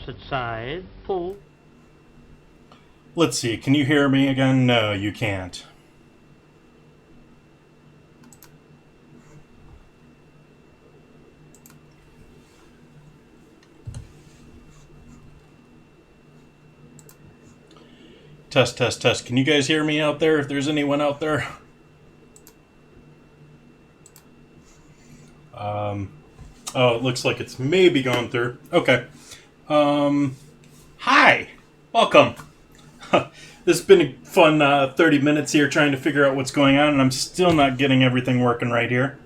opposite side. Pull. Let's see, can you hear me again? No, you can't. Test, test, test. Can you guys hear me out there, if there's anyone out there? Oh, it looks like it's maybe going through. Okay. Hi. Welcome. This has been a fun 30 minutes here trying to figure out what's going on, and I'm still not getting everything working right here.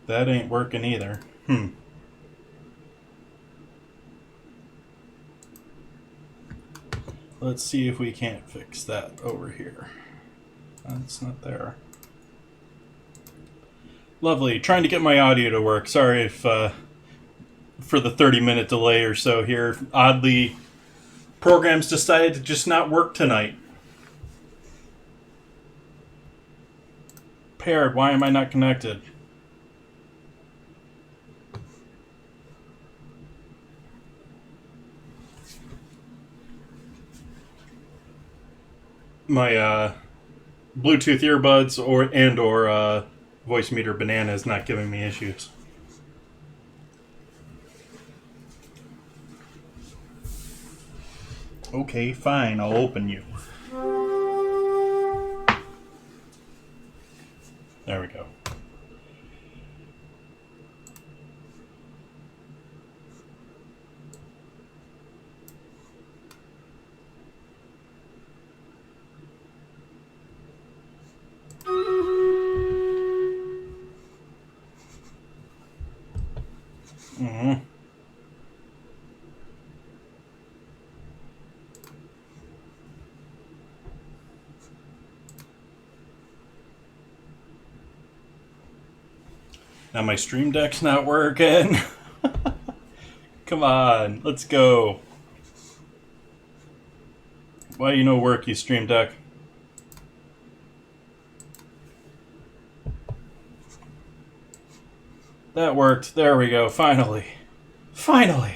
That ain't working either. Let's see if we can't fix that over here. That's not there. Lovely. Trying to get my audio to work. Sorry if for the 30-minute delay or so here. Oddly, programs decided to just not work tonight. Paired. Why am I not connected? My Bluetooth earbuds or voice meter banana is not giving me issues. Okay, fine. I'll open you. There we go. Now my stream deck's not working. Come on, let's go. Why you no work, you stream deck? That worked. There we go. Finally. Finally.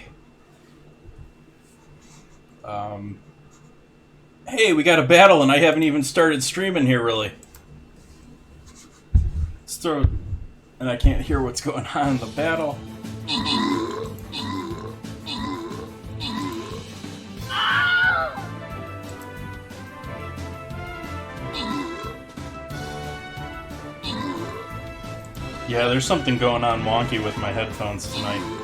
Hey, we got a battle and I haven't even started streaming here, really. Let's throw... And I can't hear what's going on in the battle. Yeah, there's something going on wonky with my headphones tonight.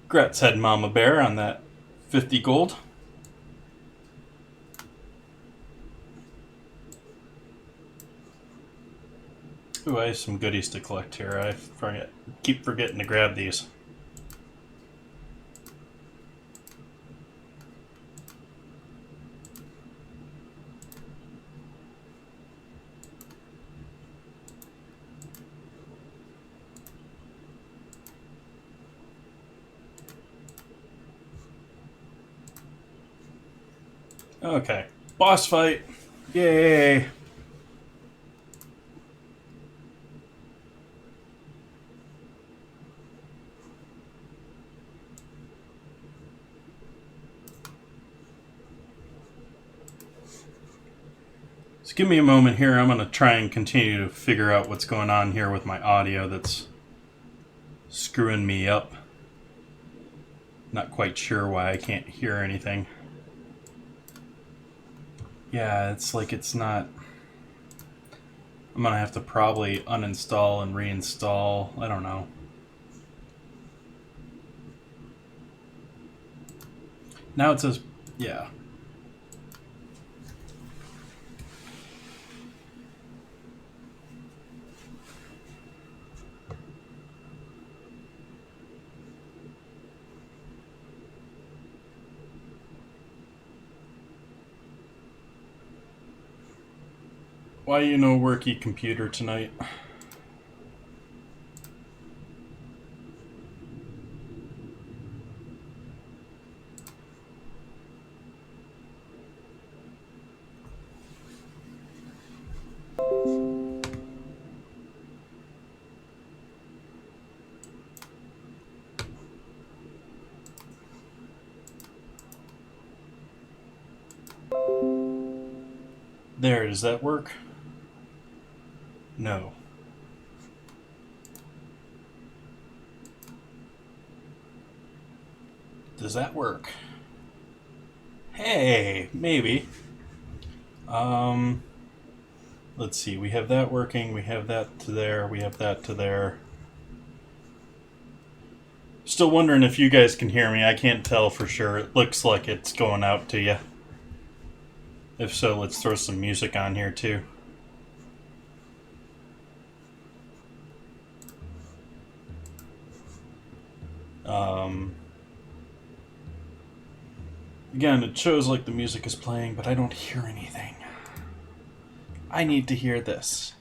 Grats head Mama Bear on that 50 gold. Ooh, I have some goodies to collect here. I keep forgetting to grab these. Okay, boss fight. Yay. So give me a moment here. I'm going to try and continue to figure out what's going on here with my audio that's screwing me up. Not quite sure why I can't hear anything. Yeah, it's like it's not... I'm going to have to probably uninstall and reinstall. I don't know. Now it says... Yeah. Why you no worky computer tonight? There, does that work? No. Does that work? Hey, maybe. Let's see. We have that working. We have that to there. We have that to there. Still wondering if you guys can hear me. I can't tell for sure. It looks like it's going out to you. If so, let's throw some music on here too. Again, it shows like the music is playing, but I don't hear anything. I need to hear this.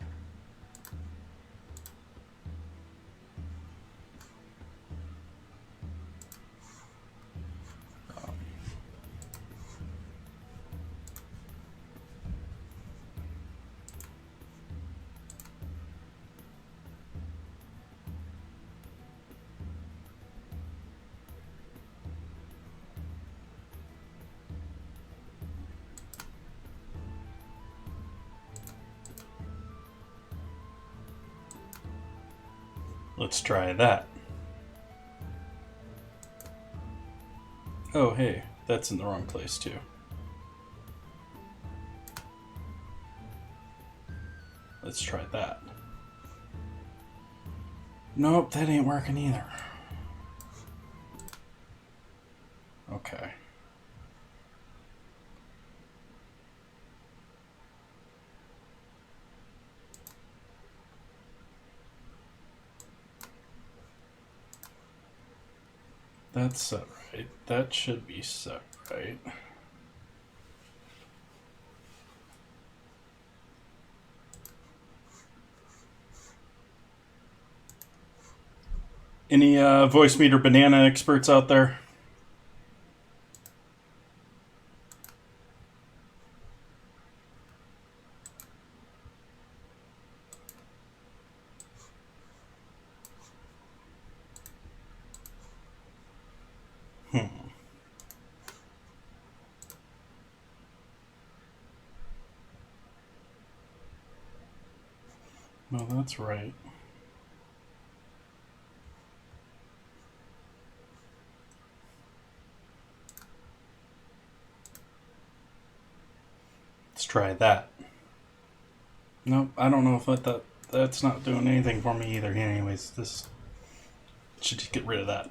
Let's try that. Oh, hey, that's in the wrong place too. Let's try that. Nope, that ain't working either. Okay. That's set right. That should be set right. Any voice meter banana experts out there? Well, that's right. Let's try that. Nope, I don't know if that's not doing anything for me either. Anyways, this should just get rid of that.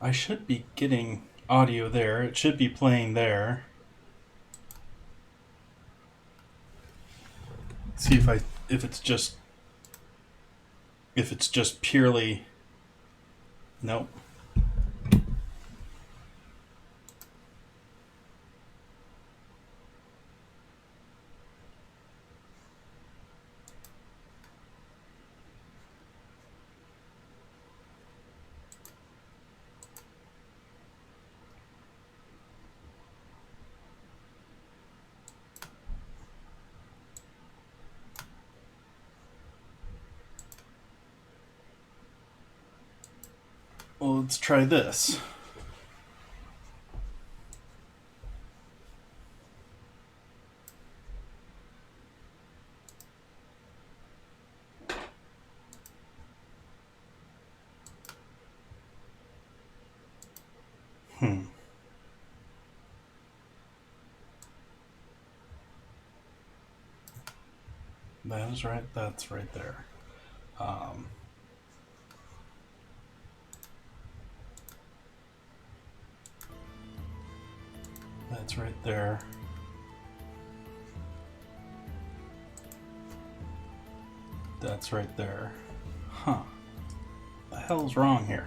I should be getting audio there. It should be playing there. Let's see if it's just purely. Nope. Well, let's try this. That is right. That's right there. That's right there. That's right there. Huh. The hell's wrong here?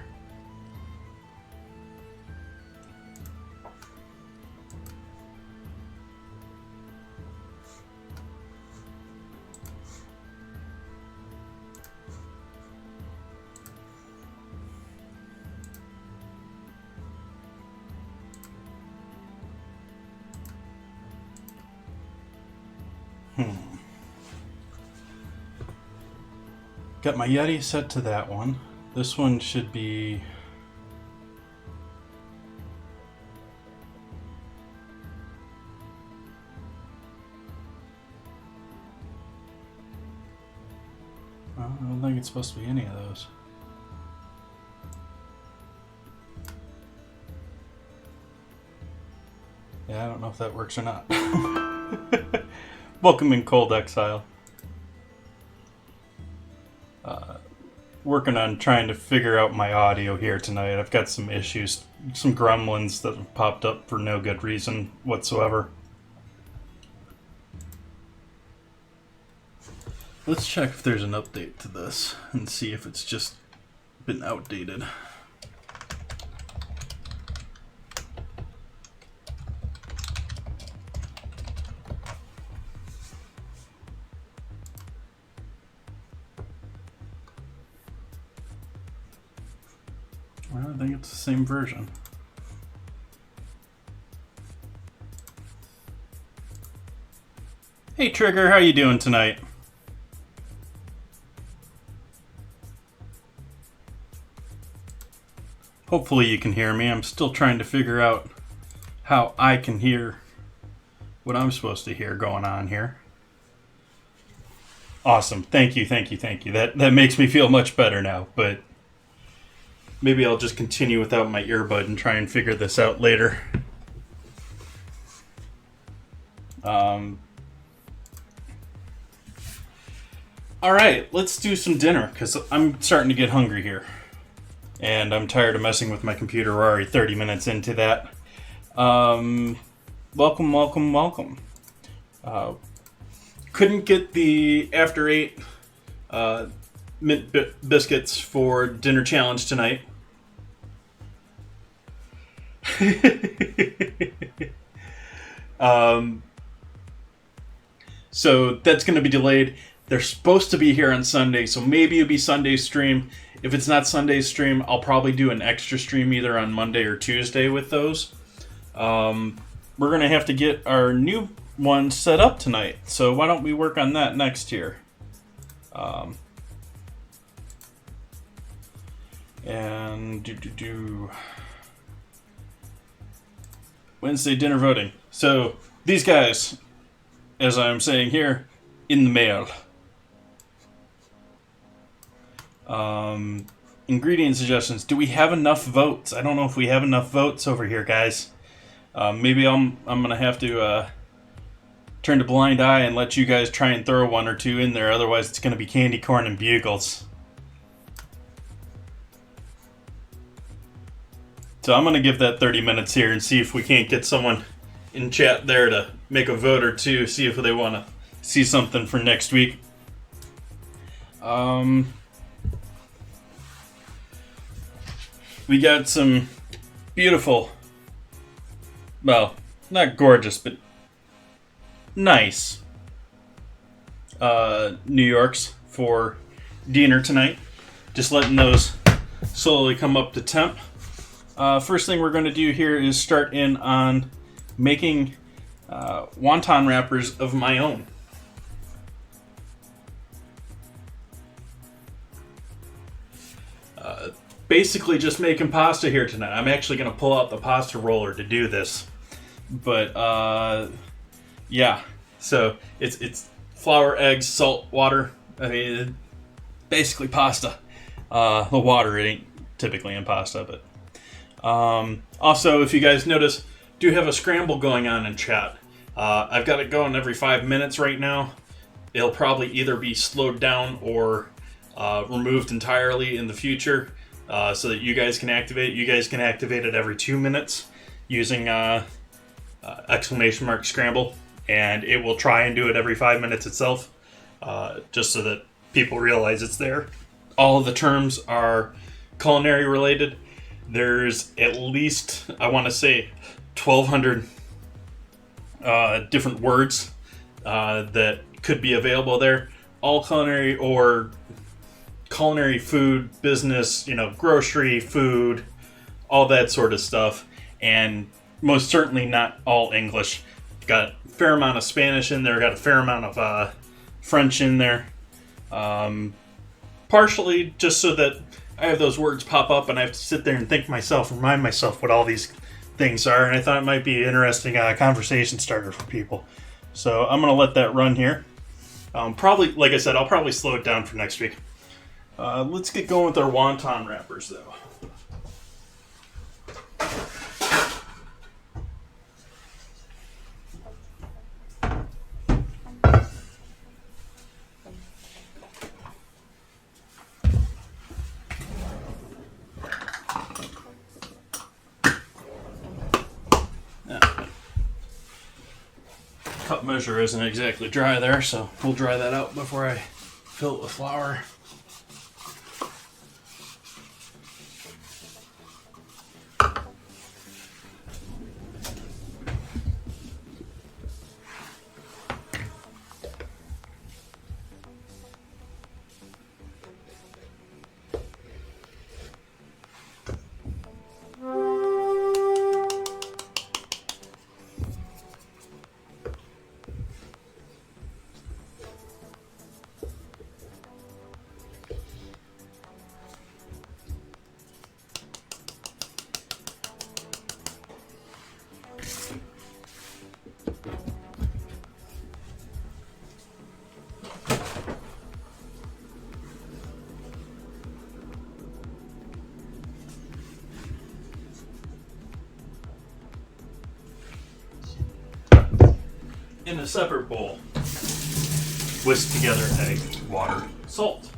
Got my Yeti set to that one. This one should be... I don't think it's supposed to be any of those. Yeah, I don't know if that works or not. Welcome in, Cold Exile. Working on trying to figure out my audio here tonight. I've got some issues, some gremlins that have popped up for no good reason whatsoever. Let's check if there's an update to this and see if it's just been outdated. Well, I think it's the same version. Hey Trigger, how you doing tonight? Hopefully you can hear me. I'm still trying to figure out how I can hear what I'm supposed to hear going on here. Awesome. Thank you, thank you, thank you. That makes me feel much better now, but maybe I'll just continue without my earbud and try and figure this out later. Alright, let's do some dinner, because I'm starting to get hungry here. And I'm tired of messing with my computer. We're already 30 minutes into that. Welcome, welcome, welcome. Couldn't get the After 8 mint biscuits for dinner challenge tonight. So that's going to be delayed. They're supposed to be here on Sunday, so maybe it'll be Sunday's stream. If it's not Sunday's stream, I'll probably do an extra stream either on Monday or Tuesday with those. We're going to have to get our new one set up tonight, so why don't we work on that next here? And Wednesday dinner voting. So these guys, as I'm saying here, in the mail. Ingredient suggestions. Do we have enough votes? I don't know if we have enough votes over here, guys. Maybe I'm gonna have to turn a blind eye and let you guys try and throw one or two in there. Otherwise, it's gonna be candy corn and bugles. So I'm gonna give that 30 minutes here and see if we can't get someone in chat there to make a vote or two. See if they want to see something for next week. We got some beautiful, well, not gorgeous, but nice New Yorks for dinner tonight. Just letting those slowly come up to temp. First thing we're going to do here is start in on making wonton wrappers of my own. Basically just making pasta here tonight. I'm actually going to pull out the pasta roller to do this. But, yeah. So, it's flour, eggs, salt, water. I mean, basically pasta. The water, it ain't typically in pasta, but... also, if you guys notice, do have a scramble going on in chat. I've got it going every 5 minutes right now. It'll probably either be slowed down or removed entirely in the future. So that you guys can activate it. You guys can activate it every 2 minutes using exclamation mark scramble, and it will try and do it every 5 minutes itself, just so that people realize it's there. All of the terms are culinary related. There's at least, I want to say, 1,200 different words that could be available there. All culinary or culinary, food, business, grocery, food, all that sort of stuff. And most certainly not all English. Got a fair amount of Spanish in there, got a fair amount of French in there. Part partially just so that I have those words pop up and I have to sit there and remind myself what all these things are, and I thought it might be an interesting conversation starter for people. So I'm going to let that run here. Probably, like I said, I'll probably slow it down for next week. Let's get going with our wonton wrappers, though. Cup measure isn't exactly dry there, so we'll dry that out before I fill it with flour. In a separate bowl, whisk together egg, water, salt.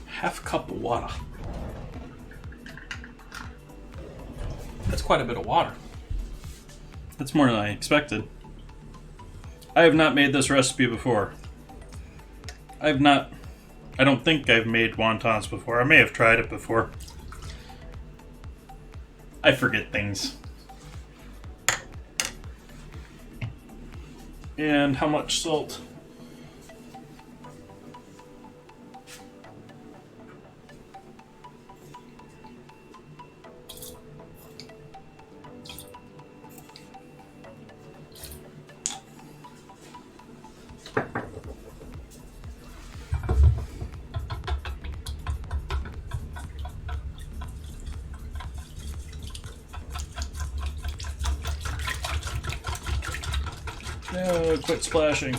Half a cup of water. That's quite a bit of water. That's more than I expected. I have not made this recipe before. I don't think I've made wontons before. I may have tried it before. I forget things. And how much salt? No, quit splashing.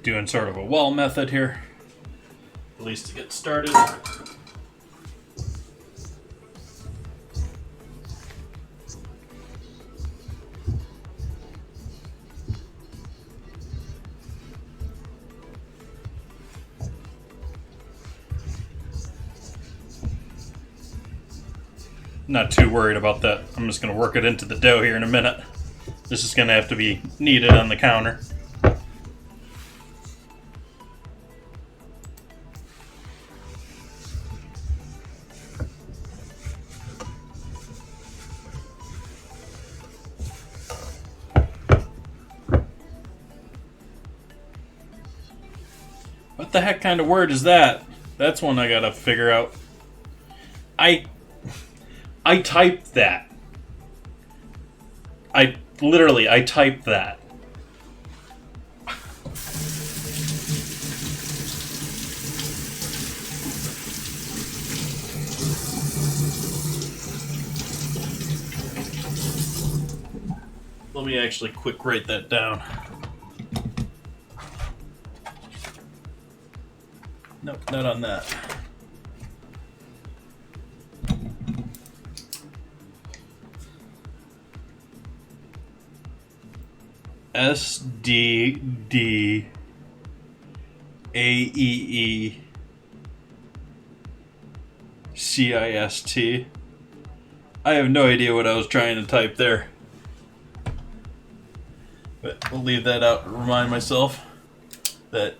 Doing sort of a well method here, at least to get started. Not too worried about that. I'm just going to work it into the dough here in a minute. This is going to have to be kneaded on the counter. What the heck kind of word is that? That's one I gotta figure out. I typed that. I typed that. Let me actually quick write that down. Nope, not on that. SDDAEECIST. I have no idea what I was trying to type there. But we'll leave that out and remind myself that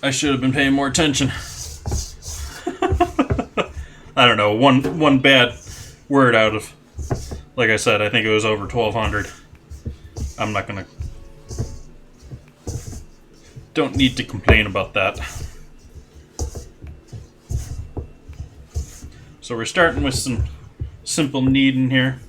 I should have been paying more attention. I don't know, one bad word out of, like I said, I think it was over 1,200. I'm not gonna, don't need to complain about that. So we're starting with some simple kneading here.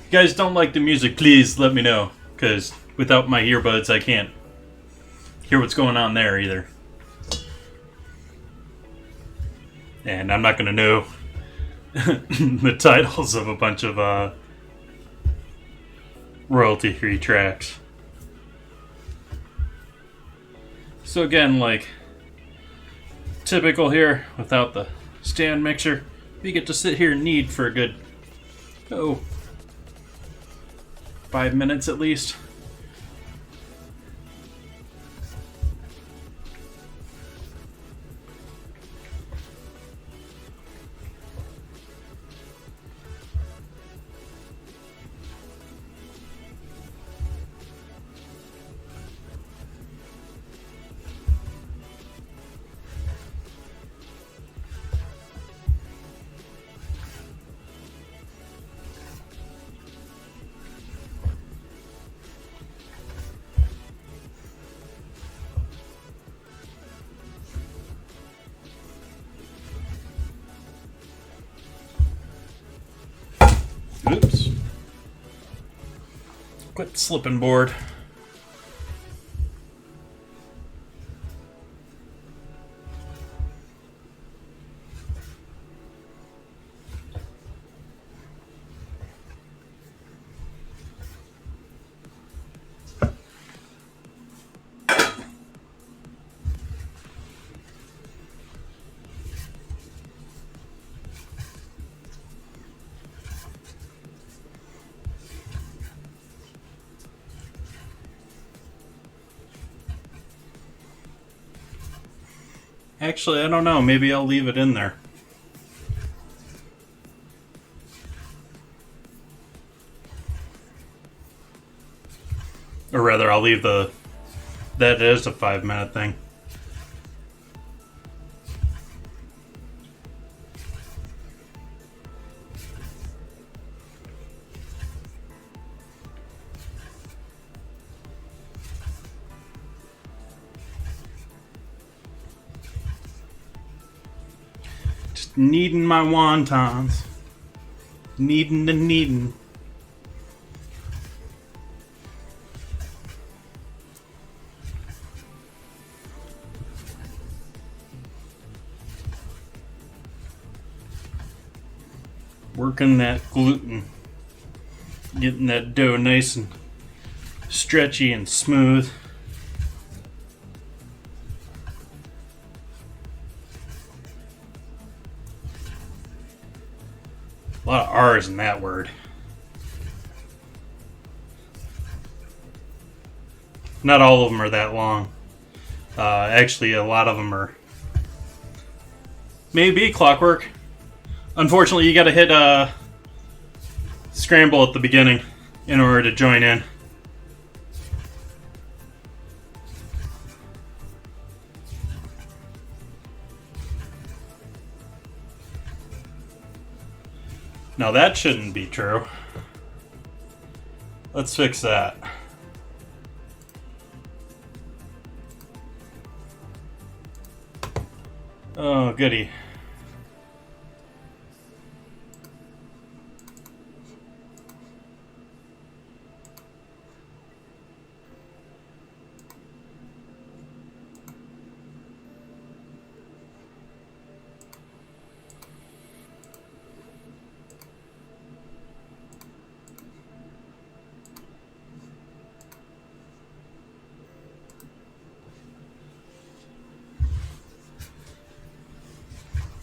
If you guys don't like the music, please let me know, because without my earbuds I can't hear what's going on there either. And I'm not going to know the titles of a bunch of royalty-free tracks. So again, like typical here, without the stand mixer, you get to sit here and knead for a good 5 minutes at least. Oops. Quit slipping board. Actually, I don't know. Maybe I'll leave it in there. Or rather, I'll leave that is a 5-minute thing. Kneading my wontons. Kneading and kneading. working that gluten, getting that dough nice and stretchy and smooth. A lot of R's in that word. Not all of them are that long. Actually, a lot of them are maybe clockwork. Unfortunately, you got to hit scramble at the beginning in order to join in. Now that shouldn't be true. Let's fix that. Oh, goody.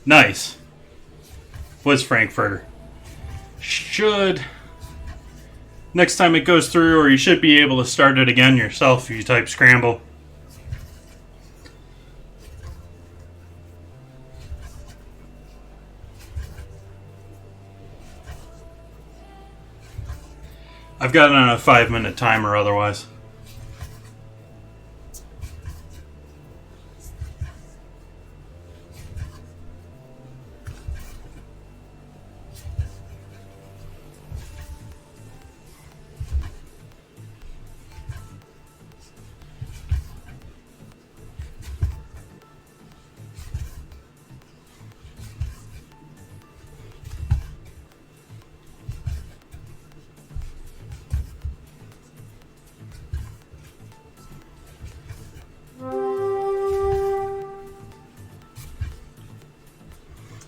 Nice. Was Frankfurter. Should, next time it goes through, or you should be able to start it again yourself if you type scramble. I've got it on a 5-minute timer otherwise.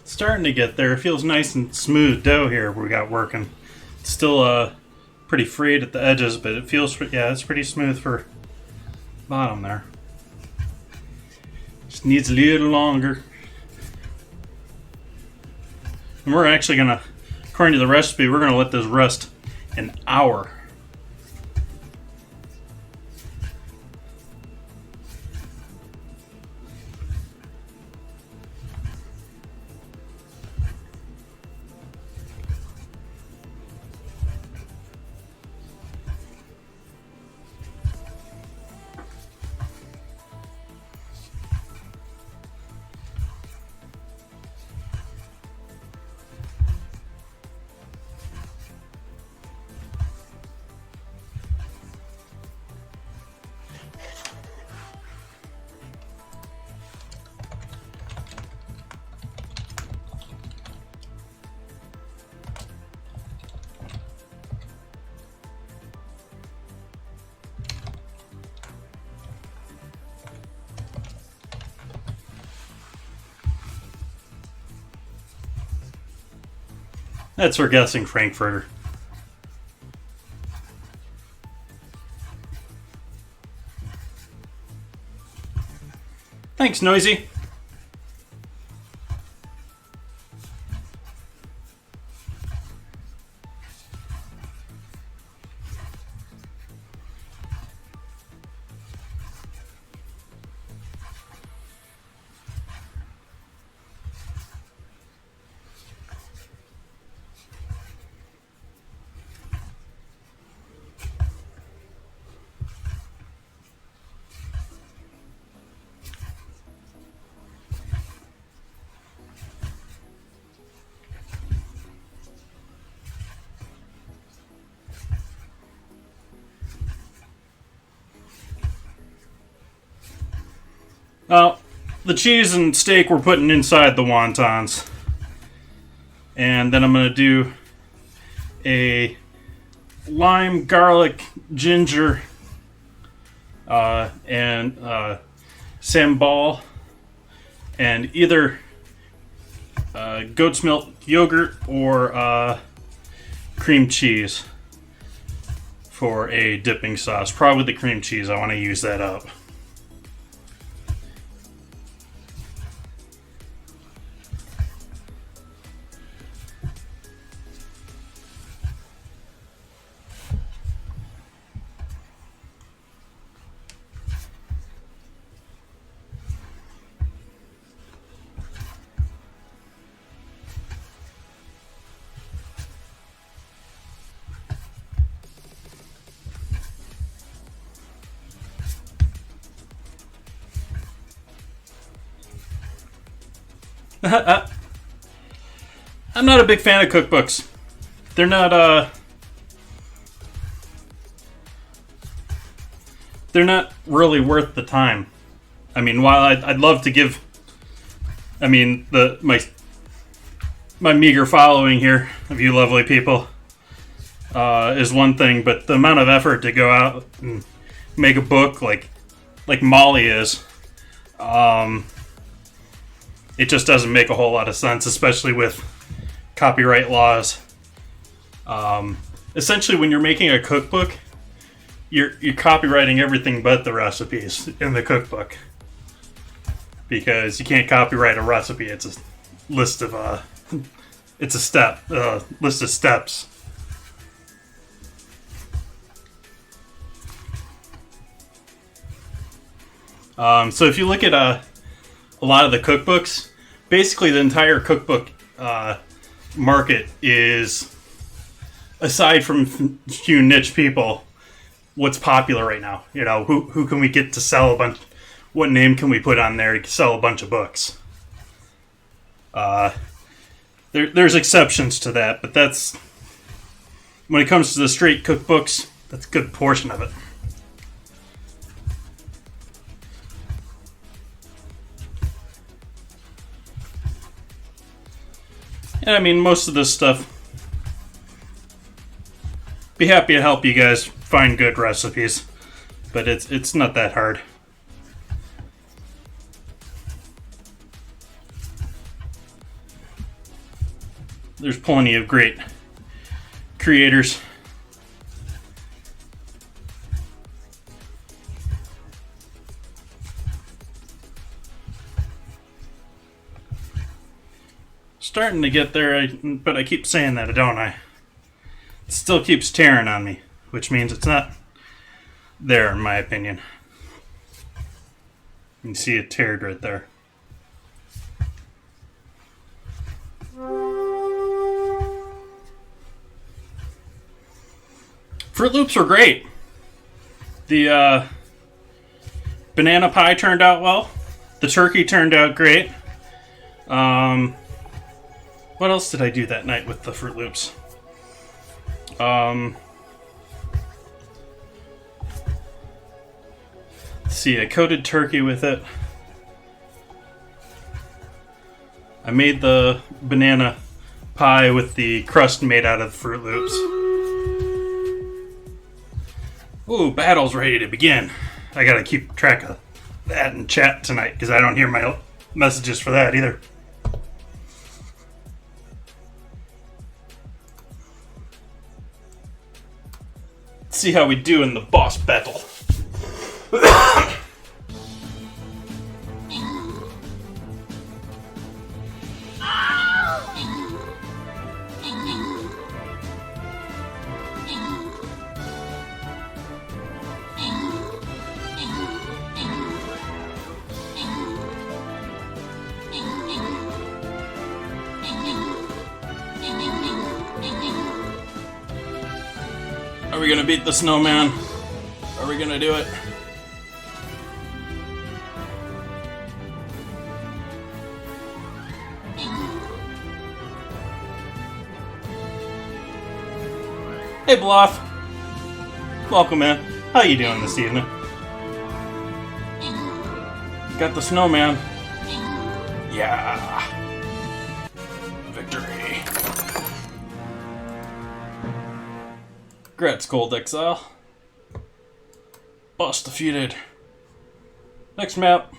Starting to get there. It feels nice and smooth dough here we got working. It's still pretty frayed at the edges, but it feels, yeah, it's pretty smooth for bottom there. Just needs a little longer. And we're actually gonna, according to the recipe, we're gonna let this rest an hour. That's for guessing Frankfurter. Thanks, Noisy. Well, the cheese and steak we're putting inside the wontons. And then I'm going to do a lime, garlic, ginger, and sambal. And either goat's milk yogurt or cream cheese for a dipping sauce. Probably the cream cheese. I want to use that up. I'm not a big fan of cookbooks. They're not really worth the time. I mean, while I'd love to give, I mean, my meager following here of you lovely people is one thing, but the amount of effort to go out and make a book like Molly is, it just doesn't make a whole lot of sense, especially with copyright laws. Essentially, when you're making a cookbook, you're copywriting everything but the recipes in the cookbook, because you can't copyright a recipe. It's a list of list of steps. So if you look at a lot of the cookbooks, basically the entire cookbook market is, aside from a few niche people, what's popular right now. You know, who can we get to sell a bunch? What name can we put on there to sell a bunch of books? There's exceptions to that, but that's, when it comes to the straight cookbooks, that's a good portion of it. And I mean, most of this stuff, be happy to help you guys find good recipes, but it's not that hard. There's plenty of great creators. Starting to get there, but I keep saying that, don't I? It still keeps tearing on me, which means it's not there, in my opinion. You can see it teared right there. Fruit Loops were great. The banana pie turned out well. The turkey turned out great. What else did I do that night with the Fruit Loops? Let's see, I coated turkey with it. I made the banana pie with the crust made out of Fruit Loops. Ooh, battle's ready to begin. I gotta keep track of that in chat tonight, because I don't hear my messages for that either. Let's see how we do in the boss battle. Are we gonna beat the snowman? Are we gonna do it? Hey Bluff! Welcome man. How you doing this evening? Got the snowman. Yeah. Victory. Congrats, Cold Exile. Boss defeated. Next map.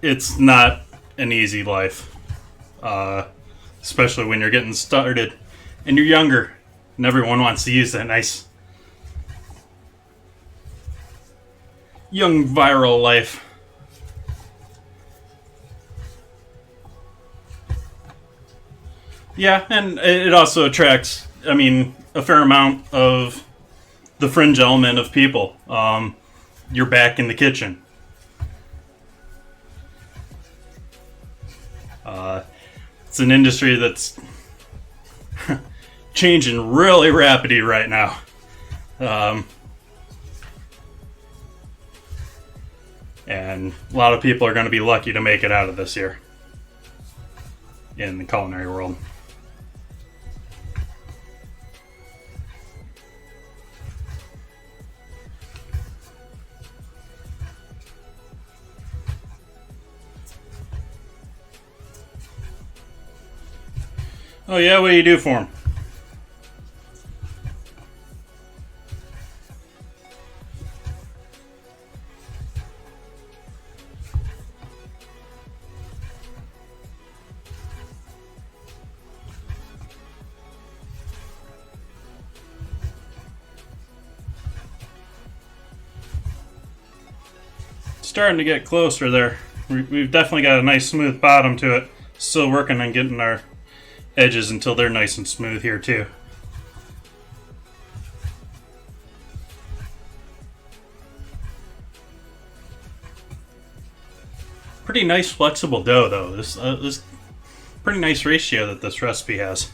It's not an easy life, especially when you're getting started and you're younger, and everyone wants to use that nice young viral life. Yeah, and it also attracts, I mean, a fair amount of the fringe element of people. You're back in the kitchen. It's an industry that's changing really rapidly right now. And a lot of people are going to be lucky to make it out of this year in the culinary world. Oh yeah, what do you do for them? Starting to get closer there. We've definitely got a nice smooth bottom to it. Still working on getting our edges until they're nice and smooth here too. Pretty nice flexible dough though. This pretty nice ratio that this recipe has.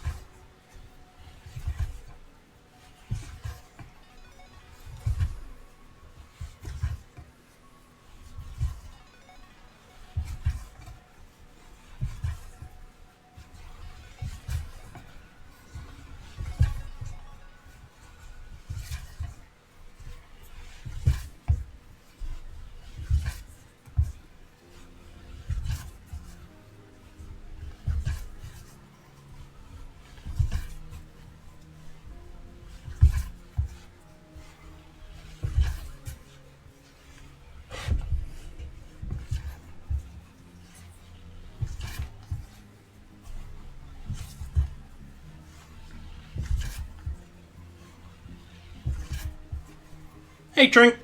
Hey Trink,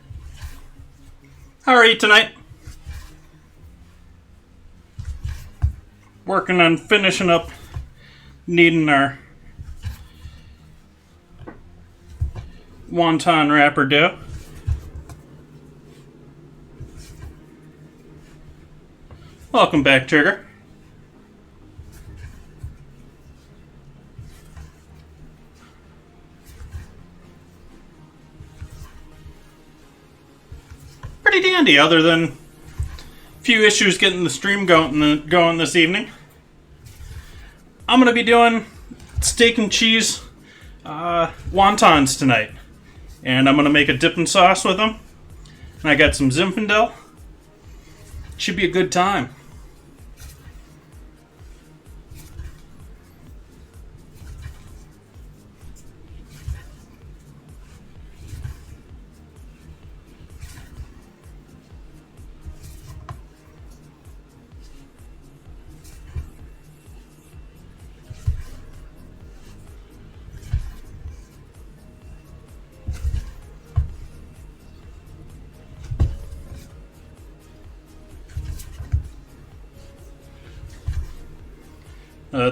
how are you tonight? Working on finishing up kneading our wonton wrapper dough. Welcome back, Trigger. Pretty dandy, other than a few issues getting the stream going this evening. I'm going to be doing steak and cheese wontons tonight. And I'm going to make a dipping sauce with them. And I got some Zinfandel. Should be a good time.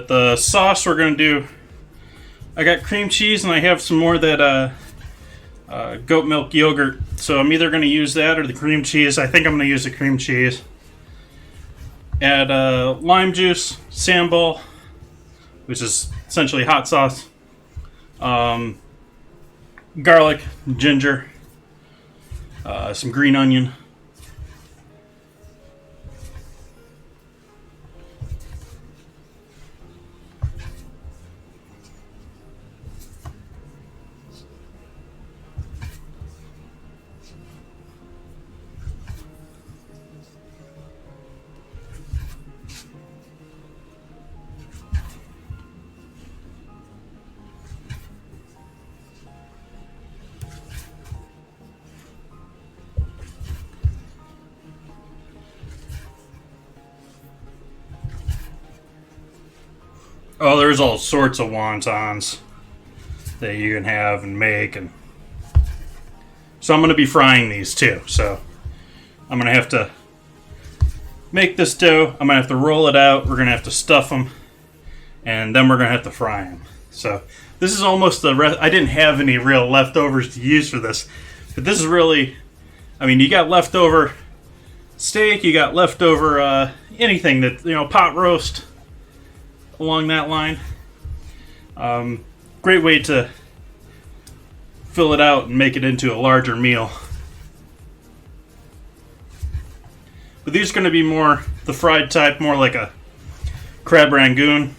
The sauce we're going to do, I got cream cheese and I have some more of that goat milk yogurt. So I'm either going to use that or the cream cheese. I think I'm going to use the cream cheese. Add lime juice, sambal, which is essentially hot sauce, garlic, ginger, some green onion. Oh, there's all sorts of wontons that you can have and make, and so I'm going to be frying these too. So I'm going to have to make this dough. I'm going to have to roll it out. We're going to have to stuff them, and then we're going to have to fry them. So this is almost the rest. I didn't have any real leftovers to use for this, but this is really, I mean, you got leftover steak, you got leftover anything that, pot roast along that line. Great way to fill it out and make it into a larger meal. But these are going to be more the fried type, more like a crab rangoon.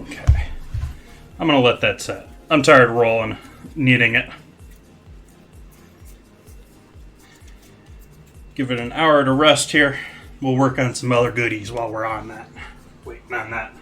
Okay. I'm going to let that set. I'm tired of rolling, kneading it. Give it an hour to rest here. We'll work on some other goodies while we're on that. Waiting on that.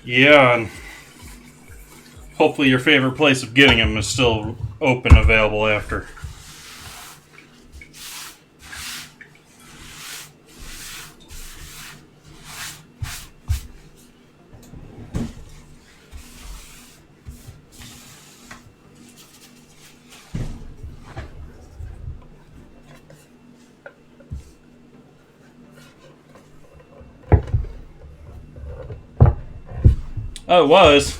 Yeah, and hopefully your favorite place of getting them is still open, available after. Oh, it was.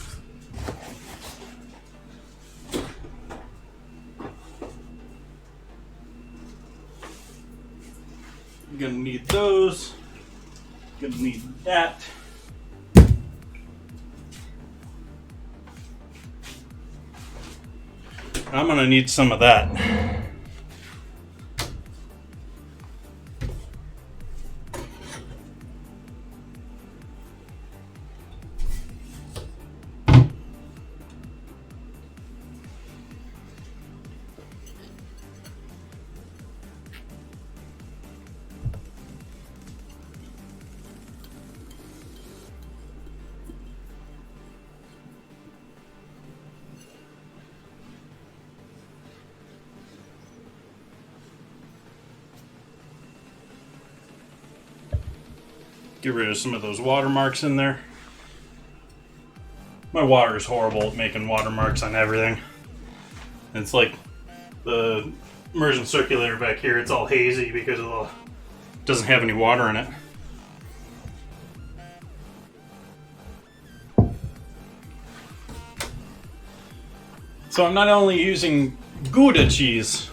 I'm gonna need those. Gonna need that. I'm gonna need some of that. Get rid of some of those watermarks in there. My water is horrible at making watermarks on everything. It's like the immersion circulator back here, it's all hazy because it doesn't have any water in it. So I'm not only using Gouda cheese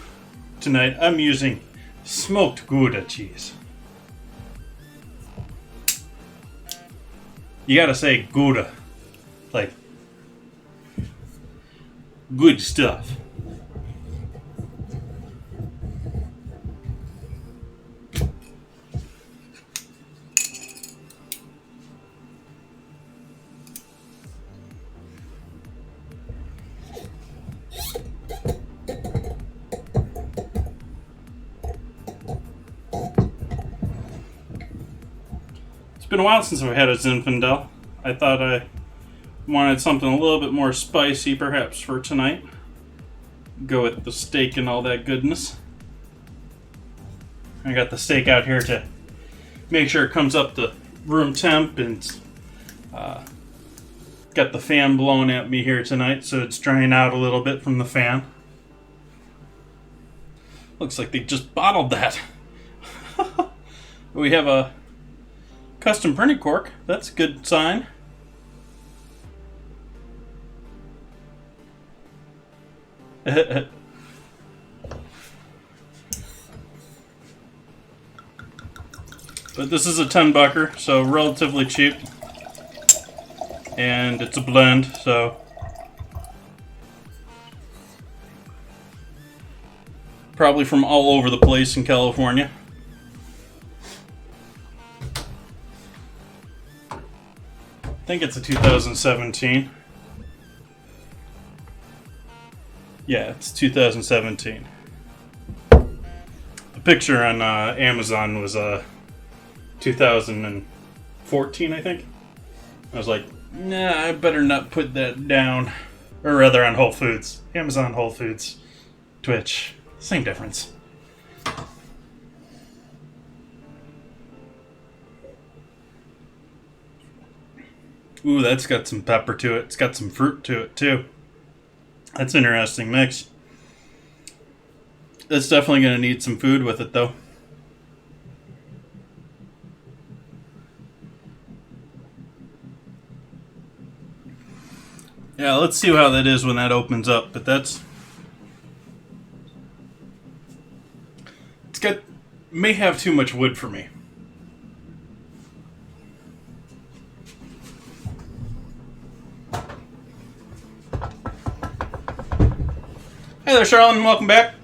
tonight, I'm using smoked Gouda cheese. You gotta say Gouda. Like, good stuff. It's been a while since I've had a Zinfandel. I thought I wanted something a little bit more spicy perhaps for tonight. Go with the steak and all that goodness. I got the steak out here to make sure it comes up to room temp, and got the fan blowing at me here tonight, so it's drying out a little bit from the fan. Looks like they just bottled that. We have a custom printed cork. That's a good sign. But this is a $10-bucker, so relatively cheap. and it's a blend, so probably from all over the place in California. I think it's a 2017. Yeah, it's 2017. The picture on Amazon was 2014, I think. I was like, nah, I better not put that down. Or rather on Whole Foods. Amazon, Whole Foods, Twitch. Same difference. Ooh, that's got some pepper to it. It's got some fruit to it, too. That's an interesting mix. That's definitely going to need some food with it, though. Yeah, let's see how that is when that opens up. But that's... may have too much wood for me. Hey there, Charlene. Welcome back.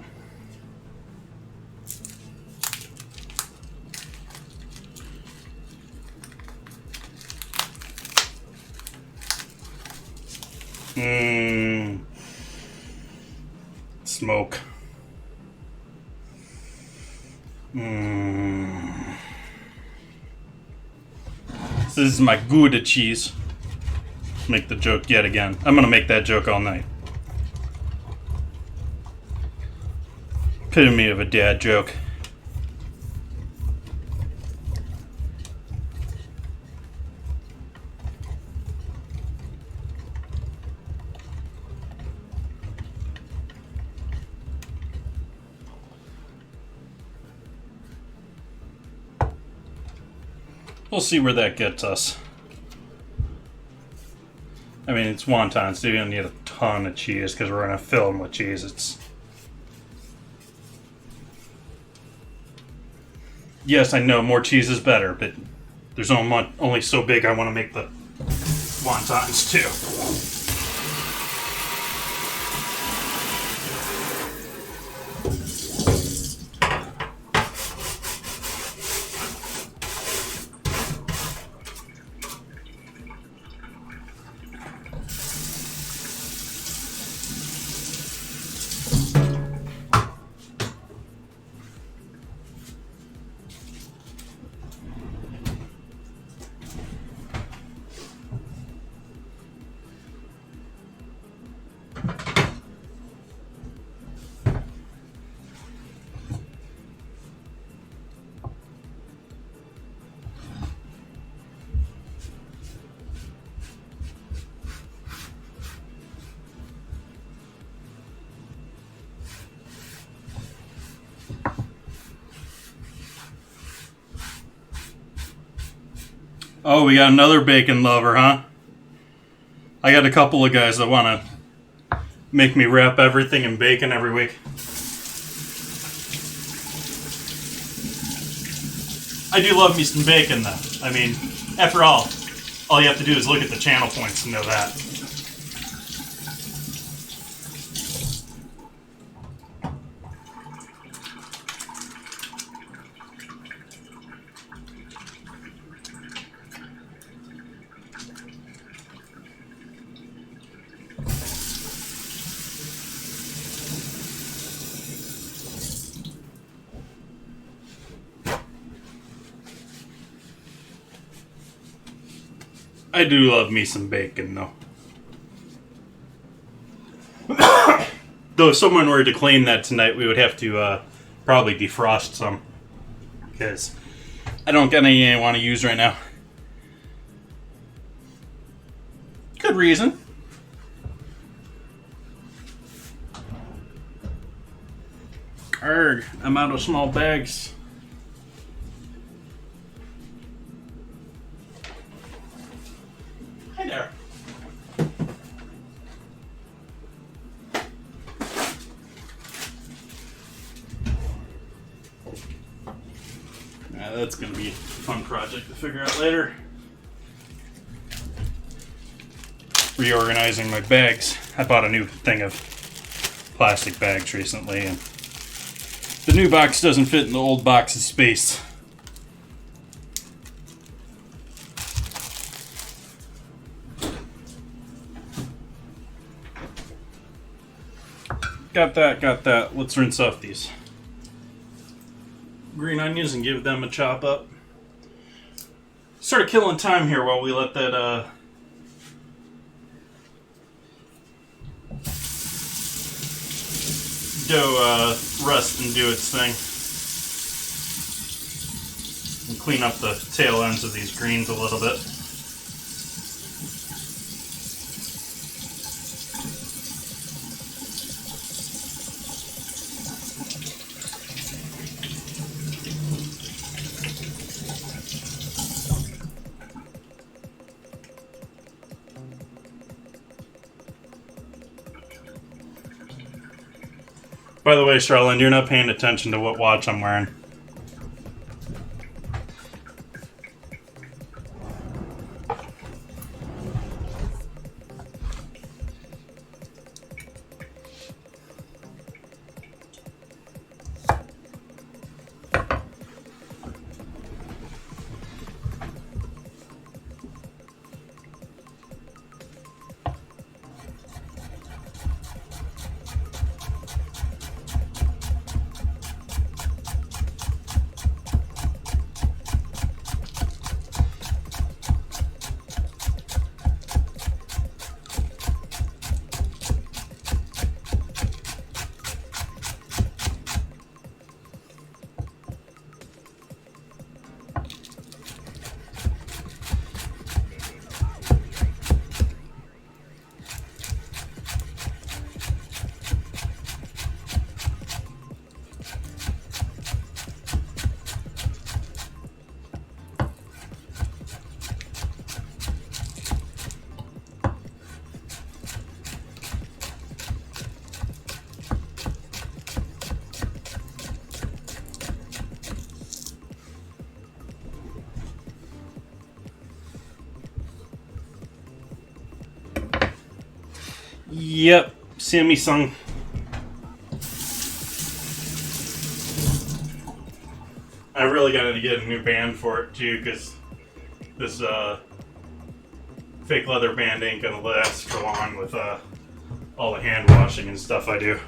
Smoke. This is my Gouda cheese. Make the joke yet again. I'm gonna make that joke all night. Epitome of a dad joke. We'll see where that gets us. I mean, it's wontons, so you don't need a ton of cheese because we're going to fill them with cheese. Yes, I know more cheese is better, but there's only so big I want to make the wontons too. Oh, we got another bacon lover, huh? I got a couple of guys that want to make me wrap everything in bacon every week. I do love me some bacon, though. I mean, after all you have to do is look at the channel points and know that. I do love me some bacon, though. Though if someone were to claim that tonight, we would have to probably defrost some. Because I don't got any I want to use right now. Good reason. Arrgh, I'm out of small bags. Hi there. That's going to be a fun project to figure out later. reorganizing my bags. I bought a new thing of plastic bags recently, and the new box doesn't fit in the old box's space. Got that. Let's rinse off these green onions and give them a chop up. Sort of killing time here while we let that dough rest and do its thing. And clean up the tail ends of these greens a little bit. By the way, Charlene, you're not paying attention to what watch I'm wearing. Yep, Sammy sung. I really got to get a new band for it too, because this fake leather band ain't gonna last for long with all the hand washing and stuff I do.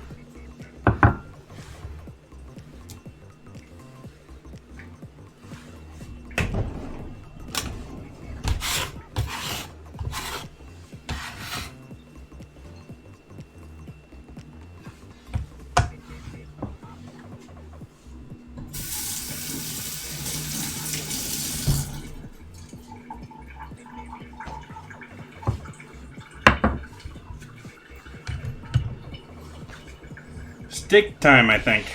Steak time, I think.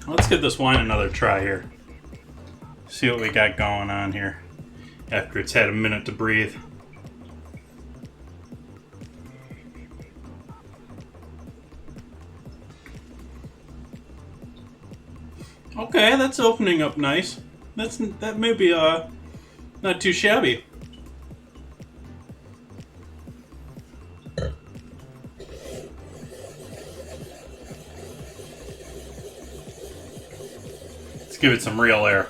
Let's give this wine another try here. See what we got going on here after it's had a minute to breathe. Okay, that's opening up nice. That may be not too shabby. Give it some real air.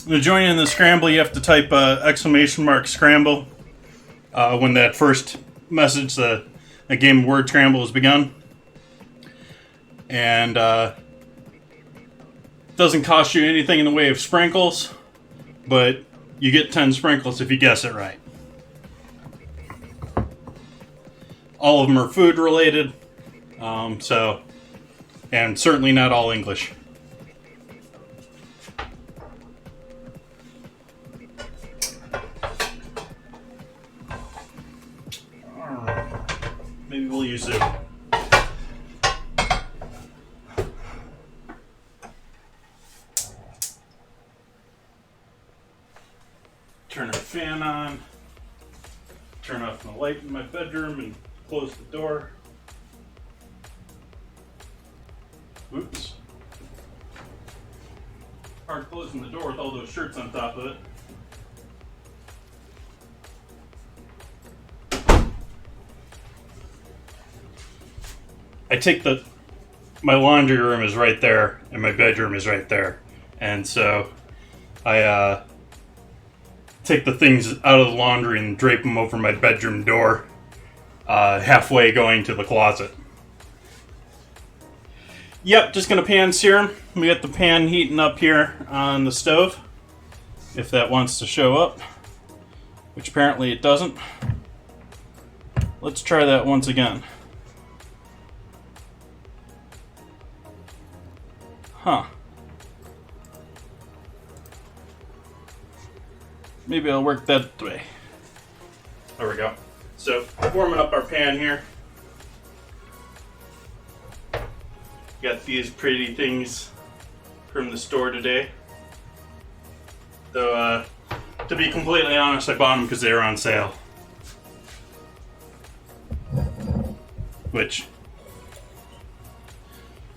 To join in the scramble, you have to type !scramble. When that first message, the game word scramble has begun. And doesn't cost you anything in the way of sprinkles, but you get 10 sprinkles if you guess it right. All of them are food related, and certainly not all English. Maybe we'll use it. turn our fan on, turn off the light in my bedroom, and close the door. Oops. Hard closing the door with all those shirts on top of it. I take my laundry room is right there, and my bedroom is right there. And so I take the things out of the laundry and drape them over my bedroom door, halfway going to the closet. Yep, just gonna pan sear them. We got the pan heating up here on the stove, if that wants to show up, which apparently it doesn't. Let's try that once again. Huh. Maybe I'll work that way. There we go. So, warming up our pan here. Got these pretty things from the store today. Though, to be completely honest, I bought them because they were on sale. Which,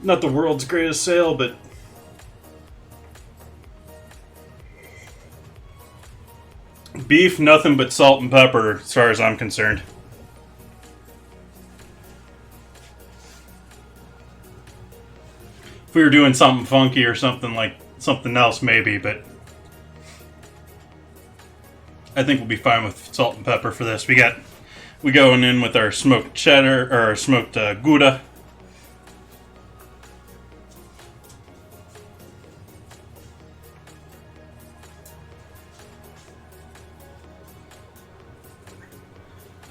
not the world's greatest sale, but beef, nothing but salt and pepper, as far as I'm concerned. If we were doing something funky or something else, maybe, but I think we'll be fine with salt and pepper for this. We going in with our smoked cheddar, or our smoked Gouda.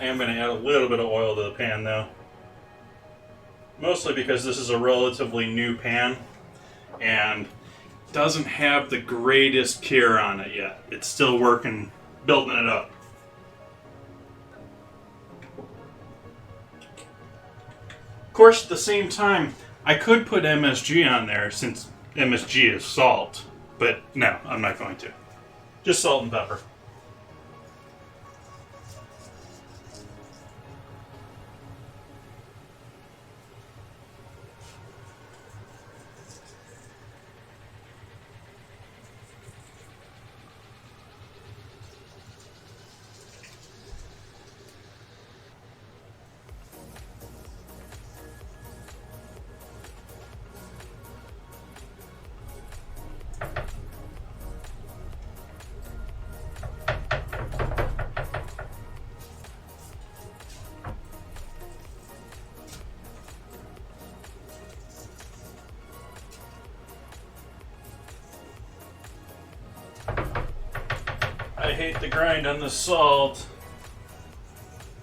I am going to add a little bit of oil to the pan though. Mostly because this is a relatively new pan and doesn't have the greatest cure on it yet. It's still working, building it up. Of course, at the same time, I could put MSG on there since MSG is salt, but no, I'm not going to. Just salt and pepper. I hate the grind on the salt.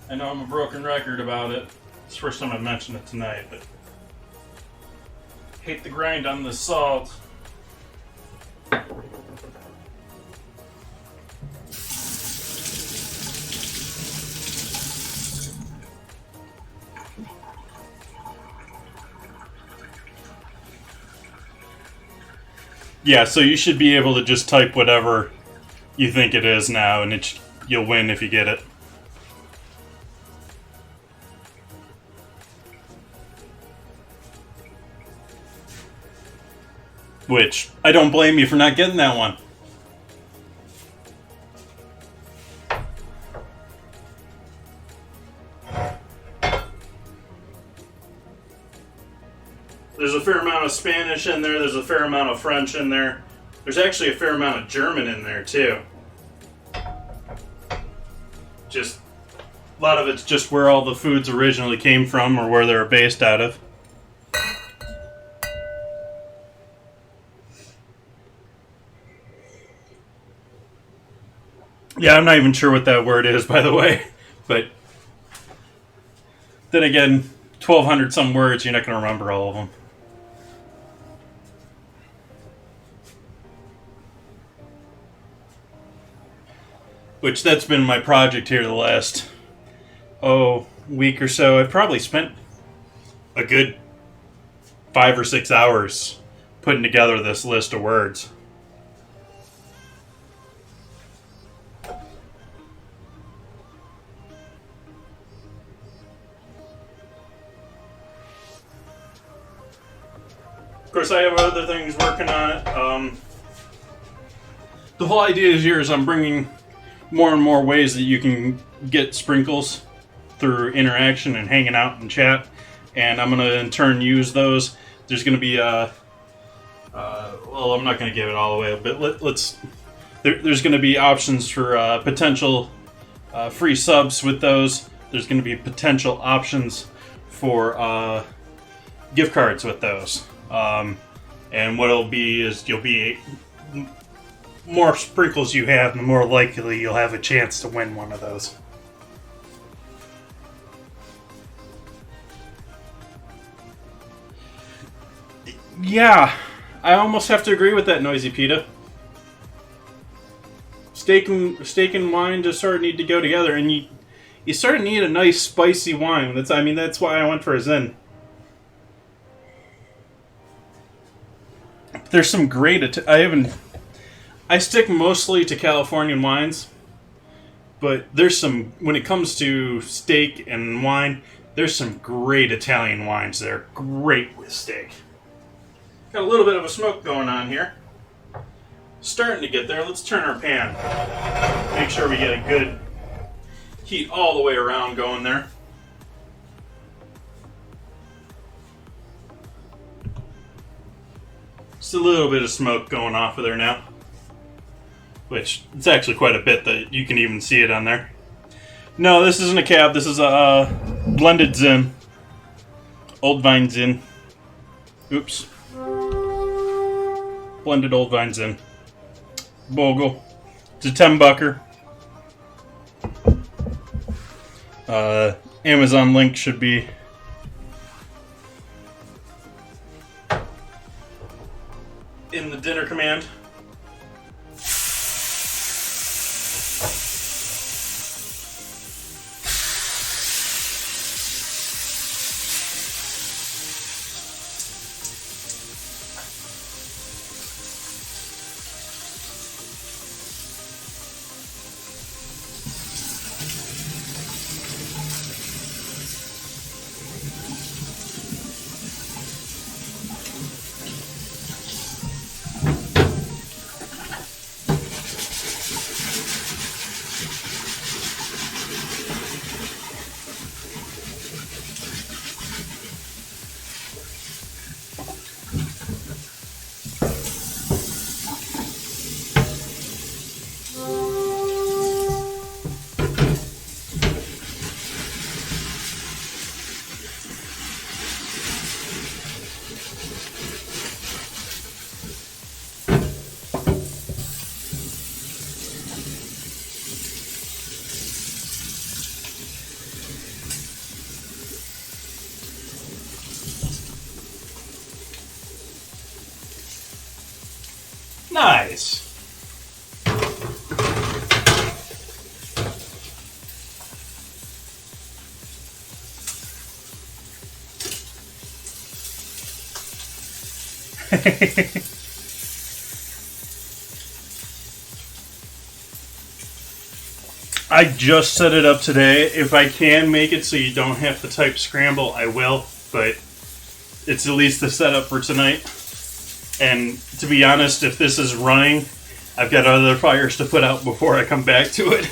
I know I'm a broken record about it. It's the first time I've mentioned it tonight, but hate the grind on the salt. Yeah, so you should be able to just type whatever you think it is now, and you'll win if you get it. Which, I don't blame you for not getting that one. There's a fair amount of Spanish in there, there's a fair amount of French in there. There's actually a fair amount of German in there, too. Just, a lot of it's just where all the foods originally came from, or where they were based out of. Yeah, I'm not even sure what that word is, by the way. But then again, 1,200 some words, you're not going to remember all of them. Which, that's been my project here the last, week or so. I've probably spent a good 5 or 6 hours putting together this list of words. course, I have other things working on it. The whole idea here is I'm bringing more and more ways that you can get sprinkles through interaction and hanging out and chat, and I'm going to in turn use those. There's going to be well, I'm not going to give it all away, but there's going to be options for potential free subs with those. There's going to be potential options for gift cards with those. And what it'll be is more sprinkles you have, the more likely you'll have a chance to win one of those. Yeah, I almost have to agree with that, Noisy Peta. Steak and wine just sort of need to go together, and you sort of need a nice spicy wine. That's why I went for a Zin. There's some great. I stick mostly to Californian wines, but there's some, when it comes to steak and wine, there's some great Italian wines that are great with steak. Got a little bit of a smoke going on here. Starting to get there. Let's turn our pan. Make sure we get a good heat all the way around going there. Just a little bit of smoke going off of there now. Which, it's actually quite a bit that you can even see it on there. No, this isn't a cab. This is a blended Zin. Old Vine Zin. Oops. Blended Old Vine Zin. Bogle. It's a 10-bucker. Amazon link should be in the dinner command. Nice. I just set it up today. If I can make it so you don't have to type scramble, I will, but it's at least the setup for tonight. And to be honest, if this is running, I've got other fires to put out before I come back to it.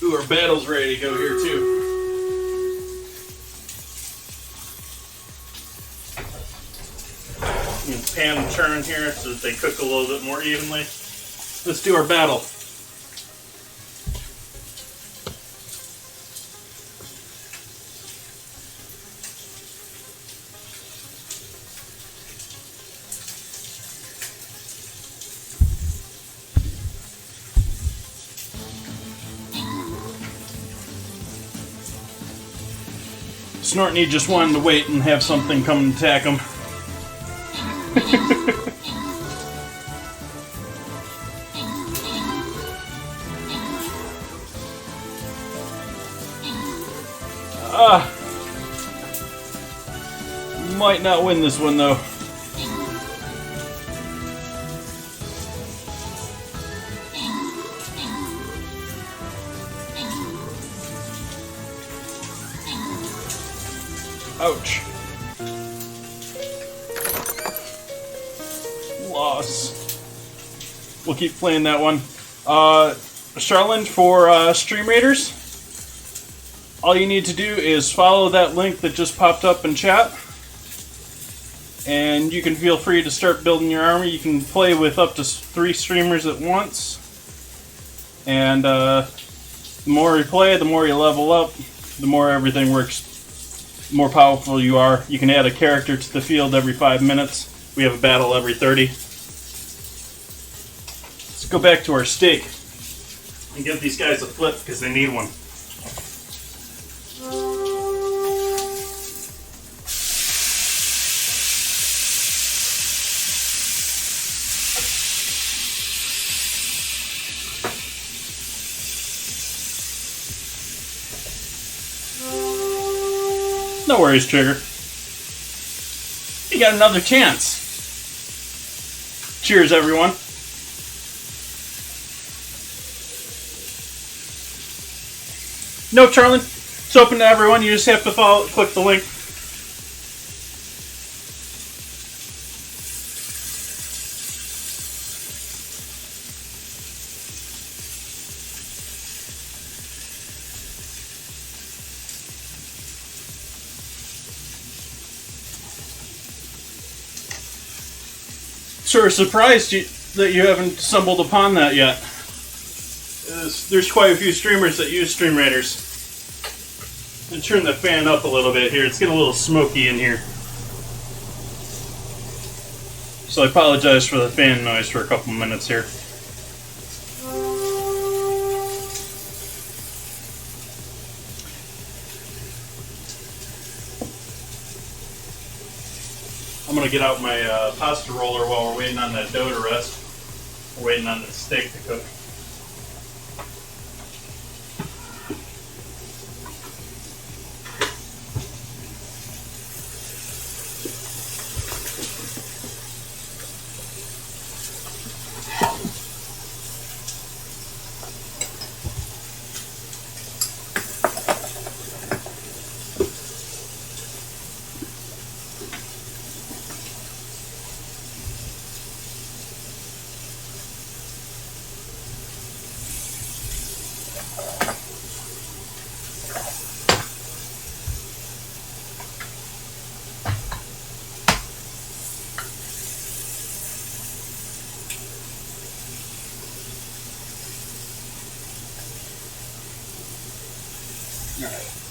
Ooh, our battle's ready to go here too. Pan and turn here so that they cook a little bit more evenly. Let's do our battle. Snortney just wanted to wait and have something come and attack him. Might not win this one though. Ouch. Loss. We'll keep playing that one. Charlene, for Stream Raiders, all you need to do is follow that link that just popped up in chat. And you can feel free to start building your army. You can play with up to 3 streamers at once. And the more you play, the more you level up, the more everything works, the more powerful you are. You can add a character to the field every 5 minutes. We have a battle every 30. Let's go back to our steak and give these guys a flip because they need one. No worries, Trigger. You got another chance. Cheers, everyone. No, Charlene. It's open to everyone. You just have to click the link. Sort of surprised that you haven't stumbled upon that yet. There's quite a few streamers that use Stream Raiders. And turn the fan up a little bit here. It's getting a little smoky in here. So I apologize for the fan noise for a couple minutes here. I'm going to get out my pasta roller while we're waiting on that dough to rest. We're waiting on the steak to cook.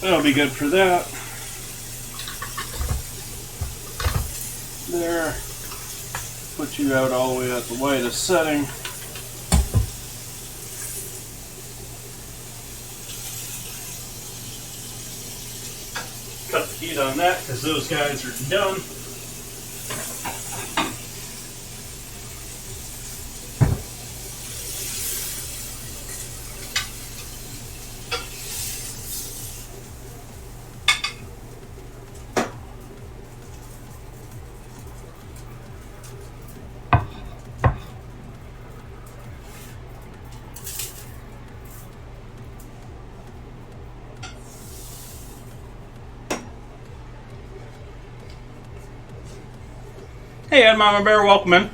That'll be good for that. There. Put you out all the way at the whitest setting. Cut the heat on that because those guys are done. Hey, Ed Mama Bear, welcome in.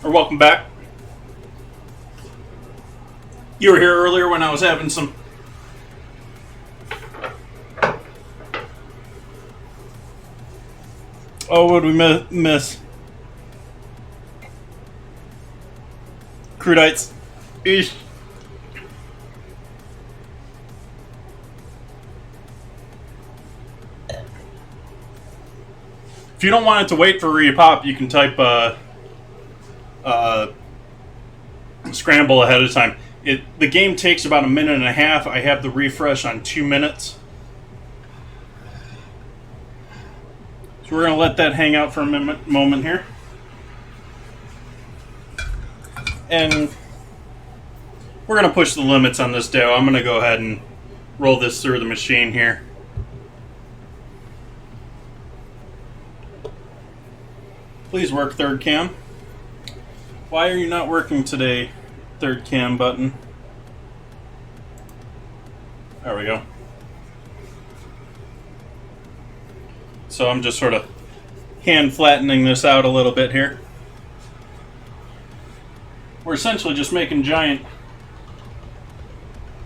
Or welcome back. You were here earlier when I was having some... Oh, what did we miss? Crudites. Eesh. If you don't want it to wait for repop, you can type scramble ahead of time. The game takes about 1.5 minutes. I have the refresh on 2 minutes. So we're going to let that hang out for a moment here. And we're going to push the limits on this dough. I'm going to go ahead and roll this through the machine here. Please work, third cam. Why are you not working today, third cam button? There we go. So I'm just sort of hand flattening this out a little bit here. We're essentially just making giant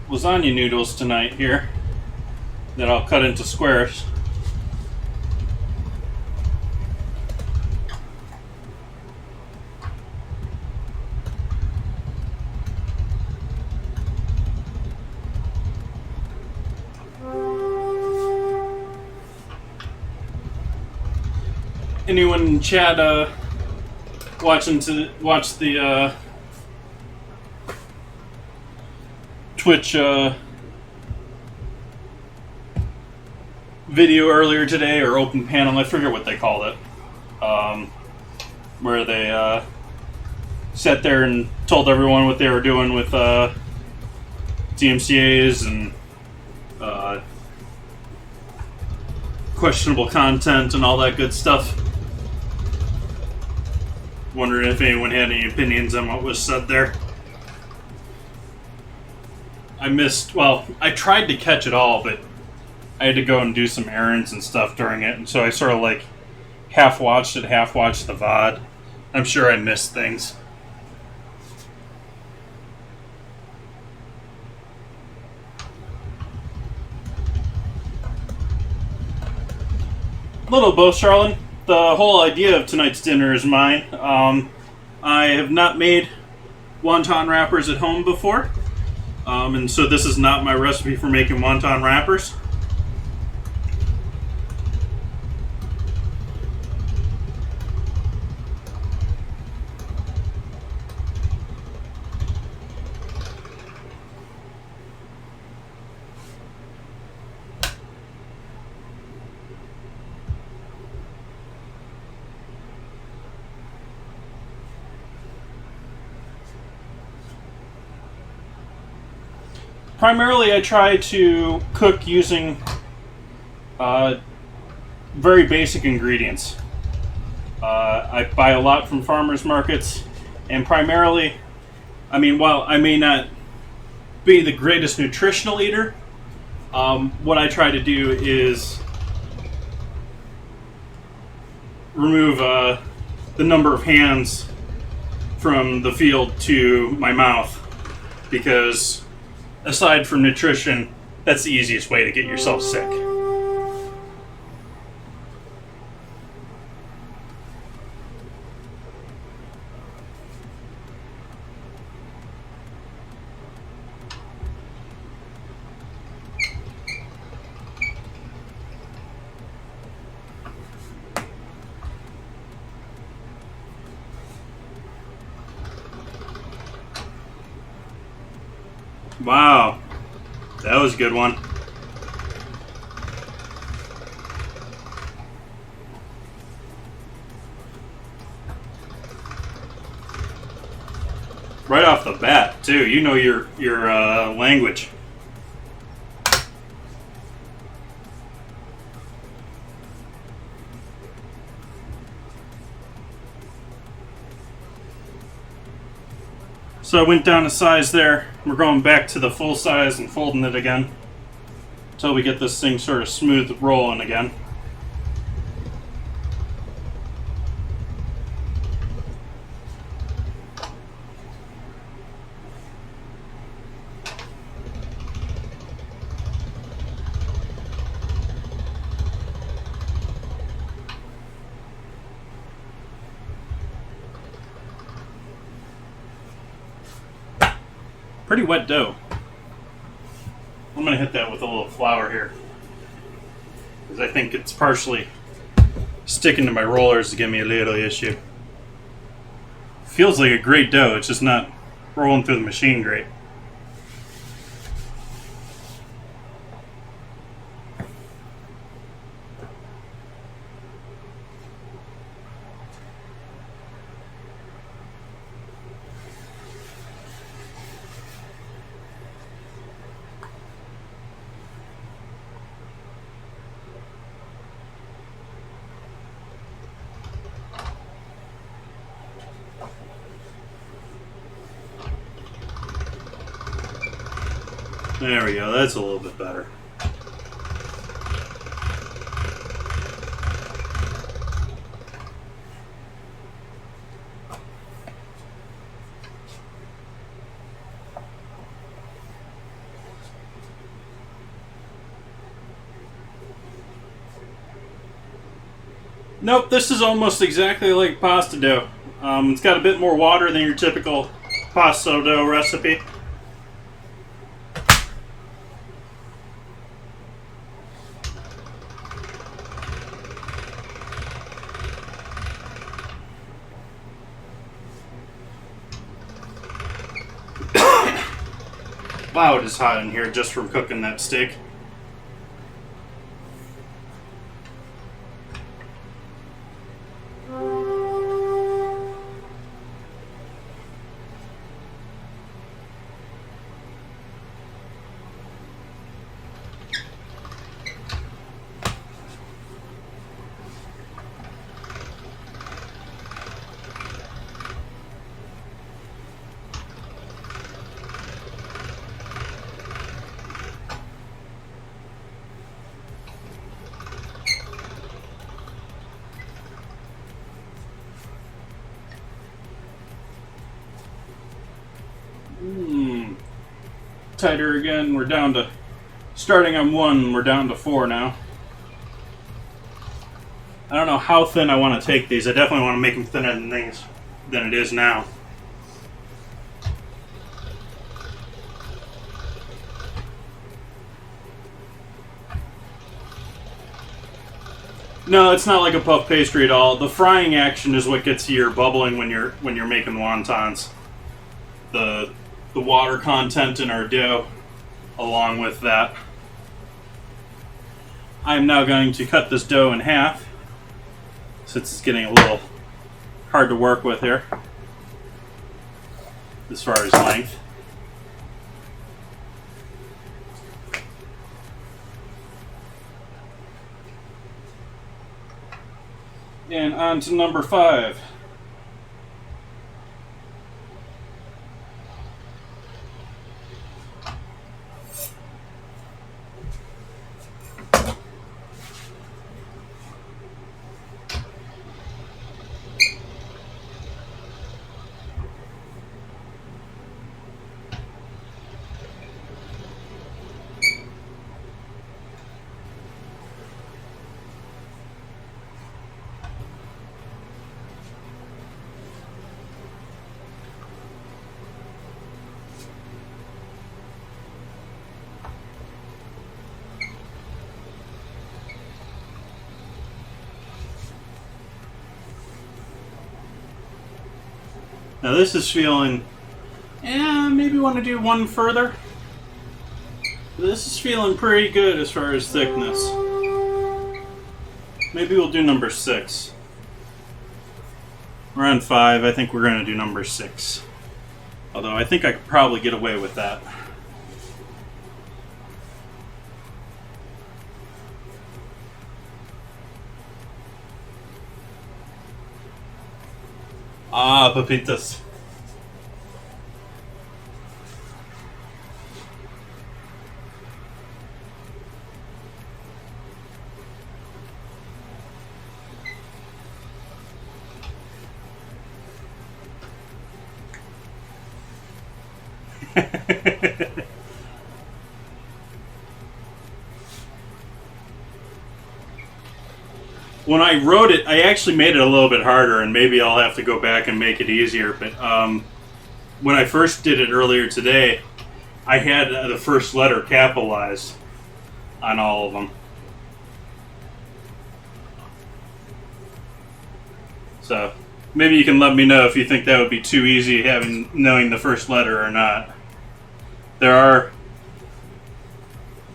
lasagna noodles tonight here that I'll cut into squares. Anyone in chat watch the Twitch video earlier today, or open panel, I forget what they called it, where they sat there and told everyone what they were doing with DMCAs and questionable content and all that good stuff. Wondering if anyone had any opinions on what was said there. I tried to catch it all, but I had to go and do some errands and stuff during it, and so I sort of like half watched the VOD. I'm sure I missed things. Little both, Charlene. The whole idea of tonight's dinner is mine. I have not made wonton wrappers at home before, and so this is not my recipe for making wonton wrappers. Primarily, I try to cook using very basic ingredients. I buy a lot from farmers markets, and primarily, while I may not be the greatest nutritional eater, what I try to do is remove the number of hands from the field to my mouth, because aside from nutrition, that's the easiest way to get yourself sick. Wow, that was a good one. Right off the bat, too. You know your language. So I went down a size there. We're going back to the full size and folding it again until we get this thing sort of smooth rolling again. Pretty wet dough. I'm going to hit that with a little flour here, because I think it's partially sticking to my rollers to give me a little issue. Feels like a great dough, it's just not rolling through the machine great. There we go, that's a little bit better. Nope, this is almost exactly like pasta dough. It's got a bit more water than your typical pasta dough recipe. Wow, it is hot in here just from cooking that steak. Tighter again. We're down to, starting on 1, we're down to 4 now. I don't know how thin I want to take these. I definitely want to make them thinner than it is now. No, it's not like a puff pastry at all. The frying action is what gets your bubbling when you're making wontons. The water content in our dough, along with that. I'm now going to cut this dough in half, since it's getting a little hard to work with here, as far as length. And on to number 5. Now this is feeling, maybe want to do one further. This is feeling pretty good as far as thickness. Maybe we'll do number 6. We're on 5, I think we're going to do number 6. Although I think I could probably get away with that. Ah, papitas. When I wrote it, I actually made it a little bit harder, and maybe I'll have to go back and make it easier. But when I first did it earlier today, I had the first letter capitalized on all of them. So maybe you can let me know if you think that would be too easy knowing the first letter or not.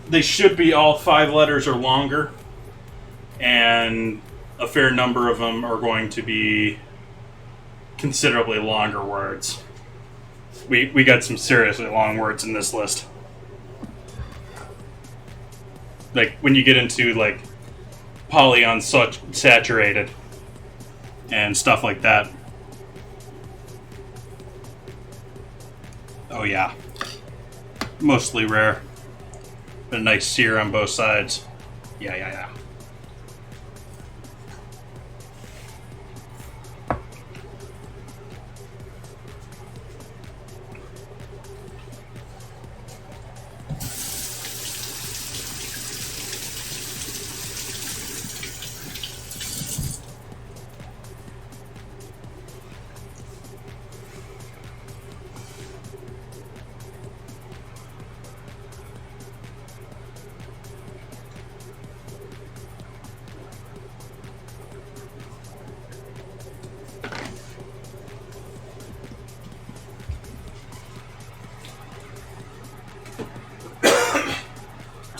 They should be all 5 letters or longer. And a fair number of them are going to be considerably longer words. We got some seriously long words in this list. Like when you get into like polyunsaturated and stuff like that. Oh yeah. Mostly rare. But a nice sear on both sides. Yeah.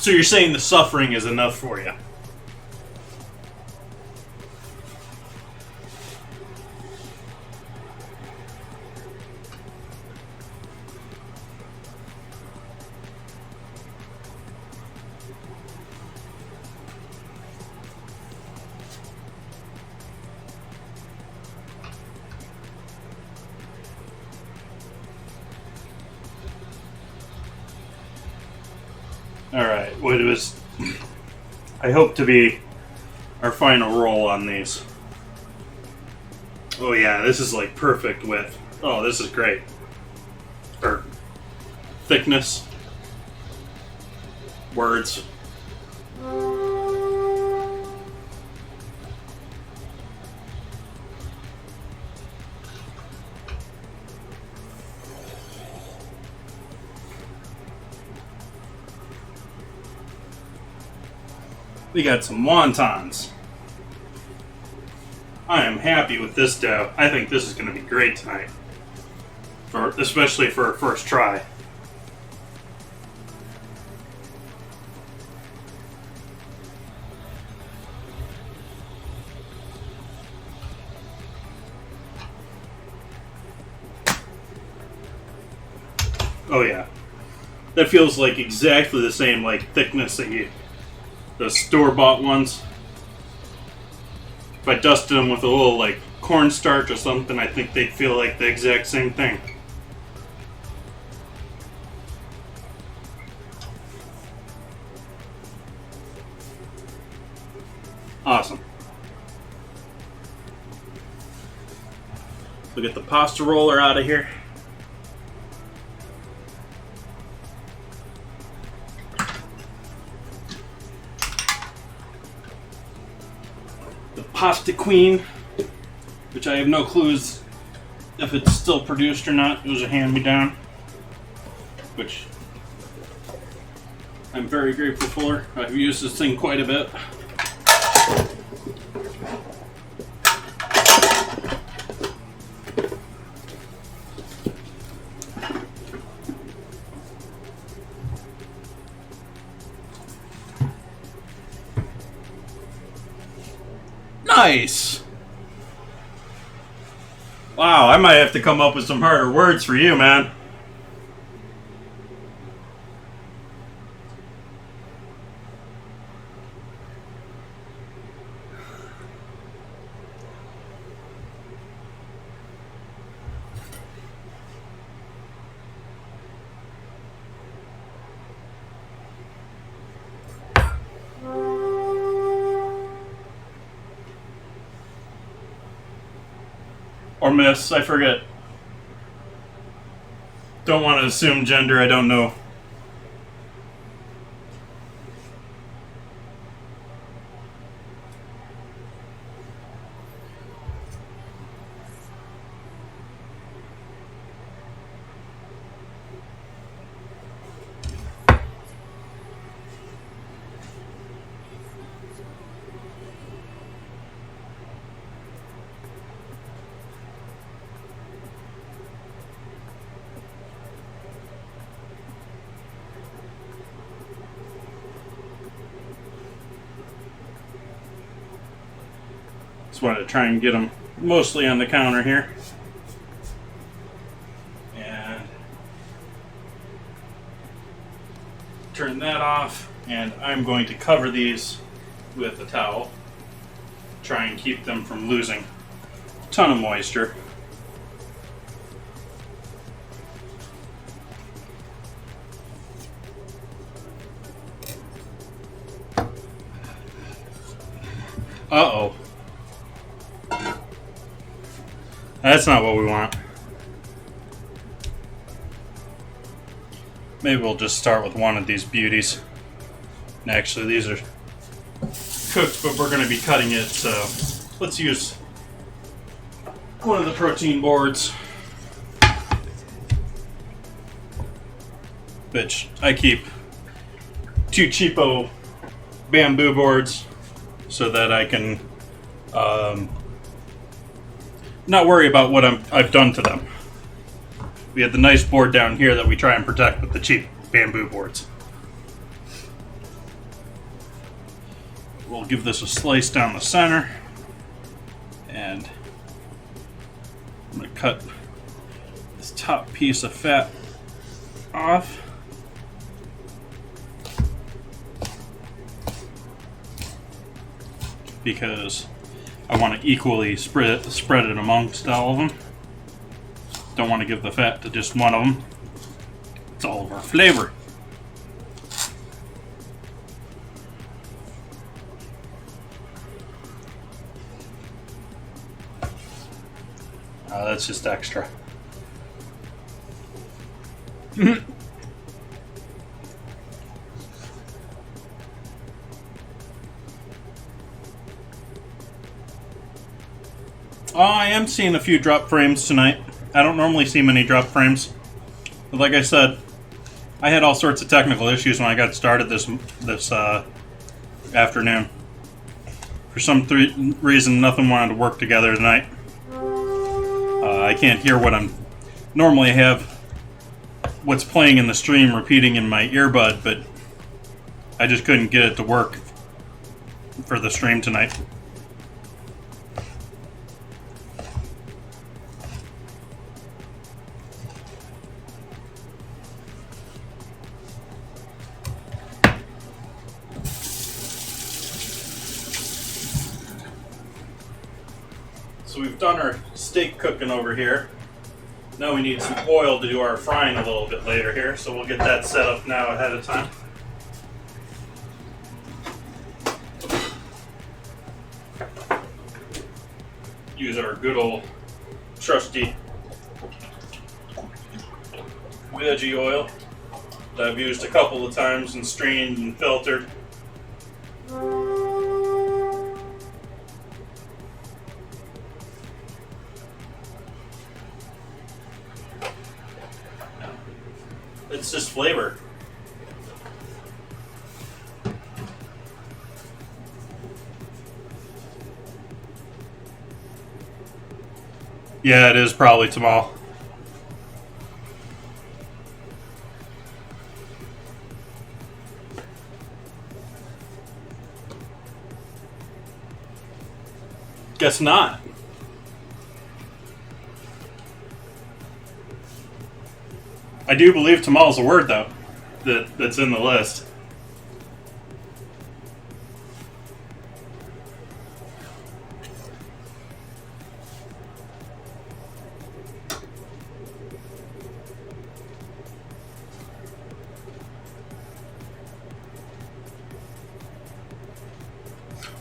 So you're saying the suffering is enough for you? Alright, what it was, I hope to be our final roll on these. Oh yeah, this is like perfect width. Oh, this is great. Or thickness. Words. We got some wontons. I am happy with this dough. I think this is going to be great tonight. Especially for our first try. Oh yeah. That feels like exactly the same like thickness that the store-bought ones. If I dusted them with a little like cornstarch or something, I think they'd feel like the exact same thing. Awesome. We'll get the pasta roller out of here. Pasta Queen, which I have no clues if it's still produced or not. It was a hand-me-down, which I'm very grateful for. I've used this thing quite a bit. Nice! Wow, I might have to come up with some harder words for you, man. Or miss, I forget. Don't want to assume gender, I don't know. Just wanted to try and get them mostly on the counter here. And turn that off. And I'm going to cover these with a towel. Try and keep them from losing a ton of moisture. Uh-oh. That's not what we want. Maybe we'll just start with one of these beauties. And actually, these are cooked, but we're going to be cutting it, so let's use one of the protein boards. Which I keep 2 cheapo bamboo boards so that I can not worry about what I've done to them. We have the nice board down here that we try and protect with the cheap bamboo boards. we'll give this a slice down the center, and I'm going to cut this top piece of fat off. Because I want to equally spread it amongst all of them. Don't want to give the fat to just one of them. It's all of our flavor. That's just extra. I am seeing a few drop frames tonight. I don't normally see many drop frames. But like I said, I had all sorts of technical issues when I got started this afternoon. For some reason, nothing wanted to work together tonight. I can't hear what I'm... Normally I have what's playing in the stream repeating in my earbud, but I just couldn't get it to work for the stream tonight. So we've done our steak cooking over here. Now we need some oil to do our frying a little bit later here, so we'll get that set up now ahead of time. Use our good old trusty veggie oil that I've used a couple of times and strained and filtered. It's just flavor. Yeah, it is probably tamal. Guess not. I do believe tamal is a word, though, that's in the list.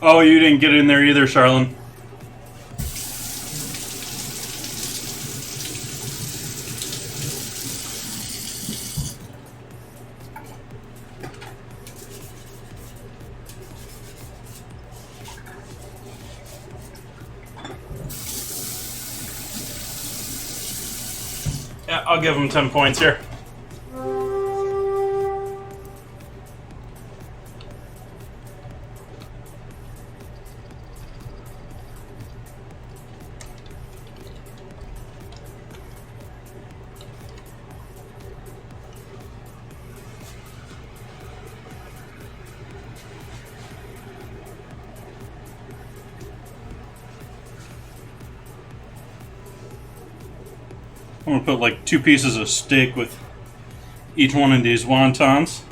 Oh, you didn't get in there either, Charlene. Yeah, I'll give him 10 points here. I'm gonna put like 2 pieces of steak with each one of these wontons.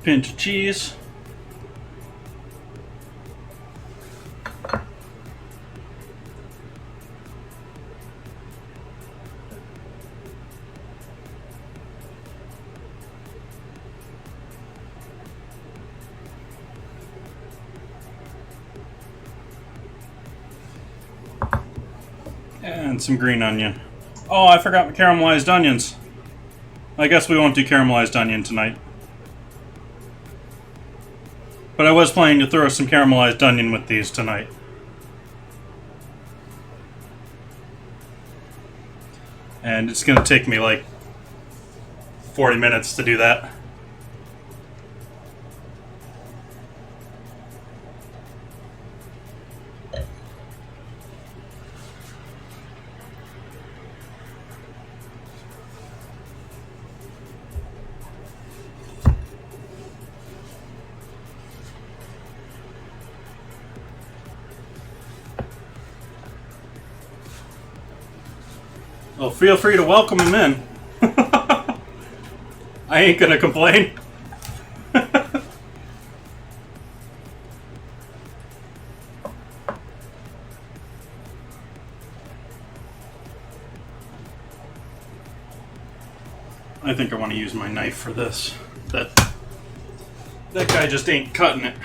Pinch of cheese. And some green onion. Oh, I forgot caramelized onions. I guess we won't do caramelized onion tonight. But I was planning to throw some caramelized onion with these tonight. And it's going to take me like 40 minutes to do that. Well, feel free to welcome him in. I ain't gonna complain. I think I want to use my knife for this. That guy just ain't cutting it.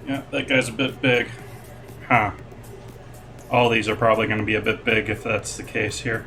Yeah, that guy's a bit big. Huh. All these are probably going to be a bit big if that's the case here.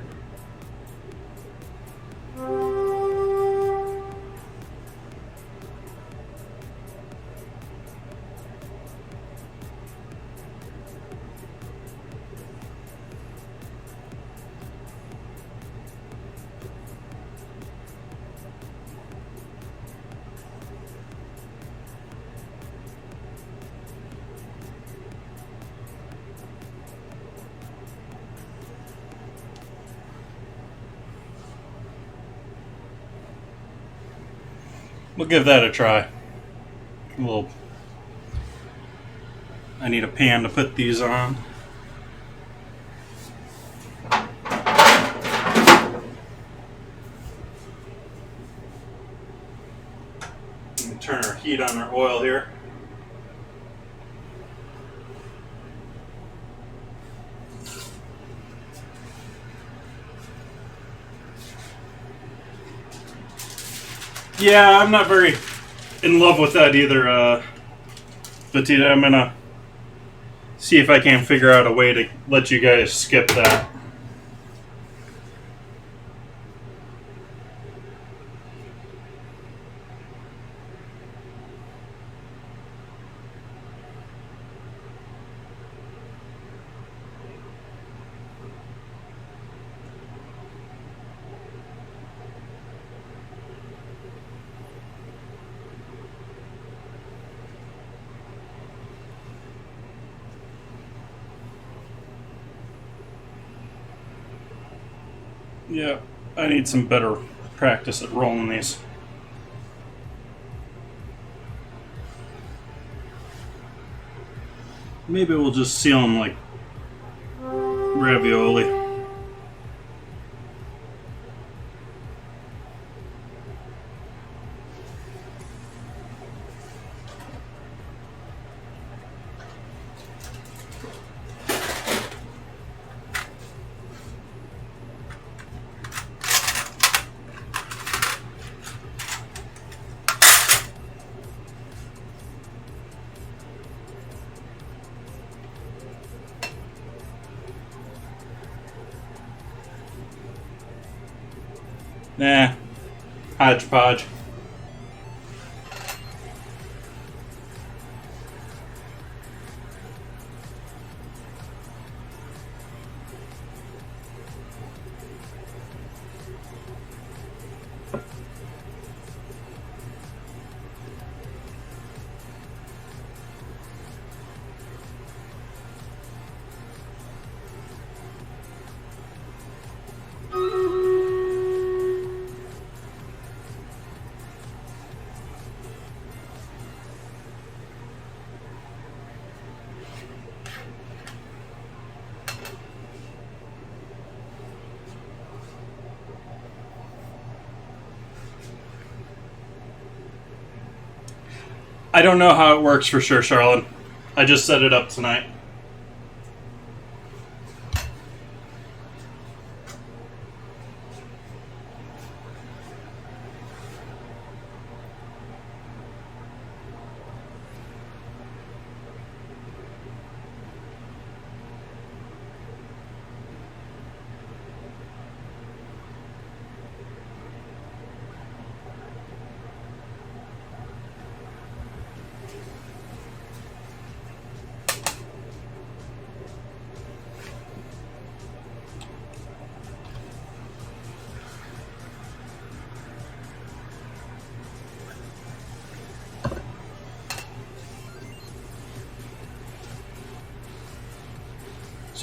We'll give that a try. I need a pan to put these on. Turn our heat on our oil here. Yeah, I'm not very in love with that either, but I'm gonna see if I can figure out a way to let you guys skip that. Yeah, I need some better practice at rolling these. Maybe we'll just seal them like ravioli. Nah, hodgepodge. I don't know how it works for sure, Charlotte. I just set it up tonight.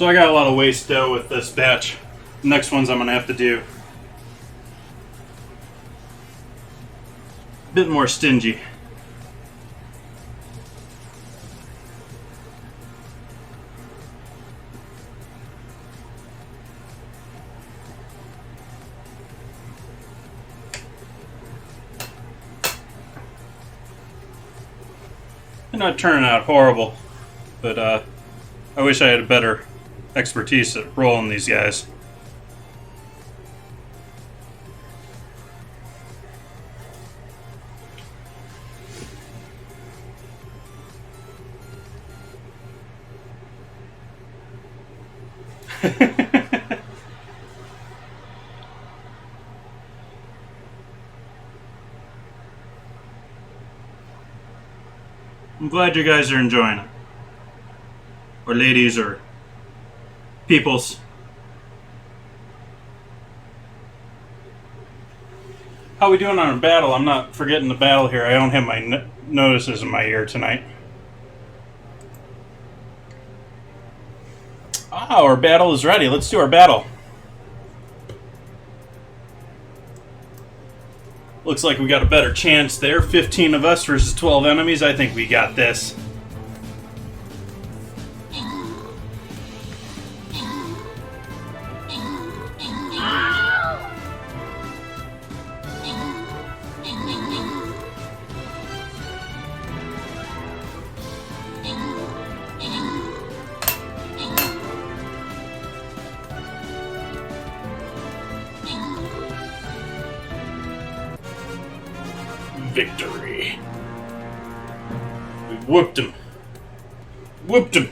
So I got a lot of waste dough with this batch. Next ones I'm going to have to do a bit more stingy. They're not turning out horrible, but I wish I had a better expertise at rolling these guys. I'm glad you guys are enjoying it. Or ladies, or peoples. How we doing on our battle? I'm not forgetting the battle here. I don't have my notices in my ear tonight. Ah, our battle is ready. Let's do our battle. Looks like we got a better chance there. 15 of us versus 12 enemies. I think we got this. Victory. We whooped him. Whooped him.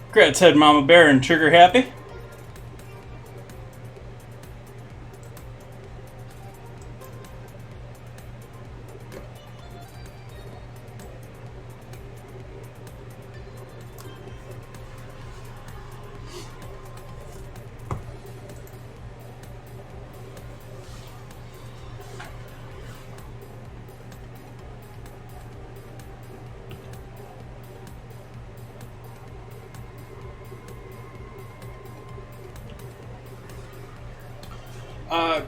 Congrats, Head Mama Bear and Trigger Happy.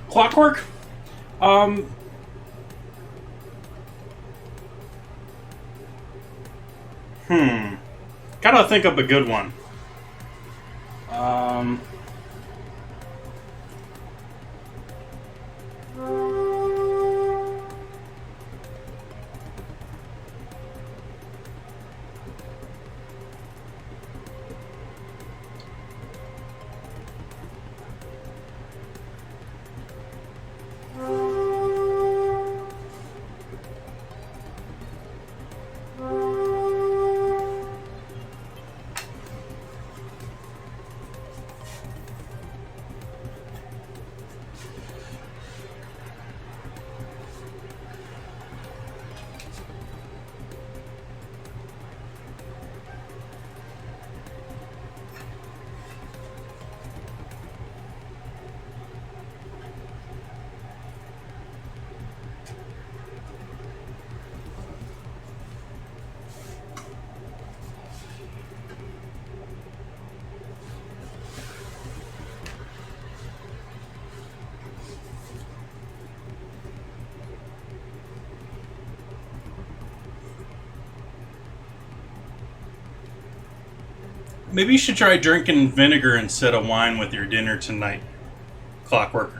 Clockwork? Gotta think up a good one. Maybe you should try drinking vinegar instead of wine with your dinner tonight, Clockwork.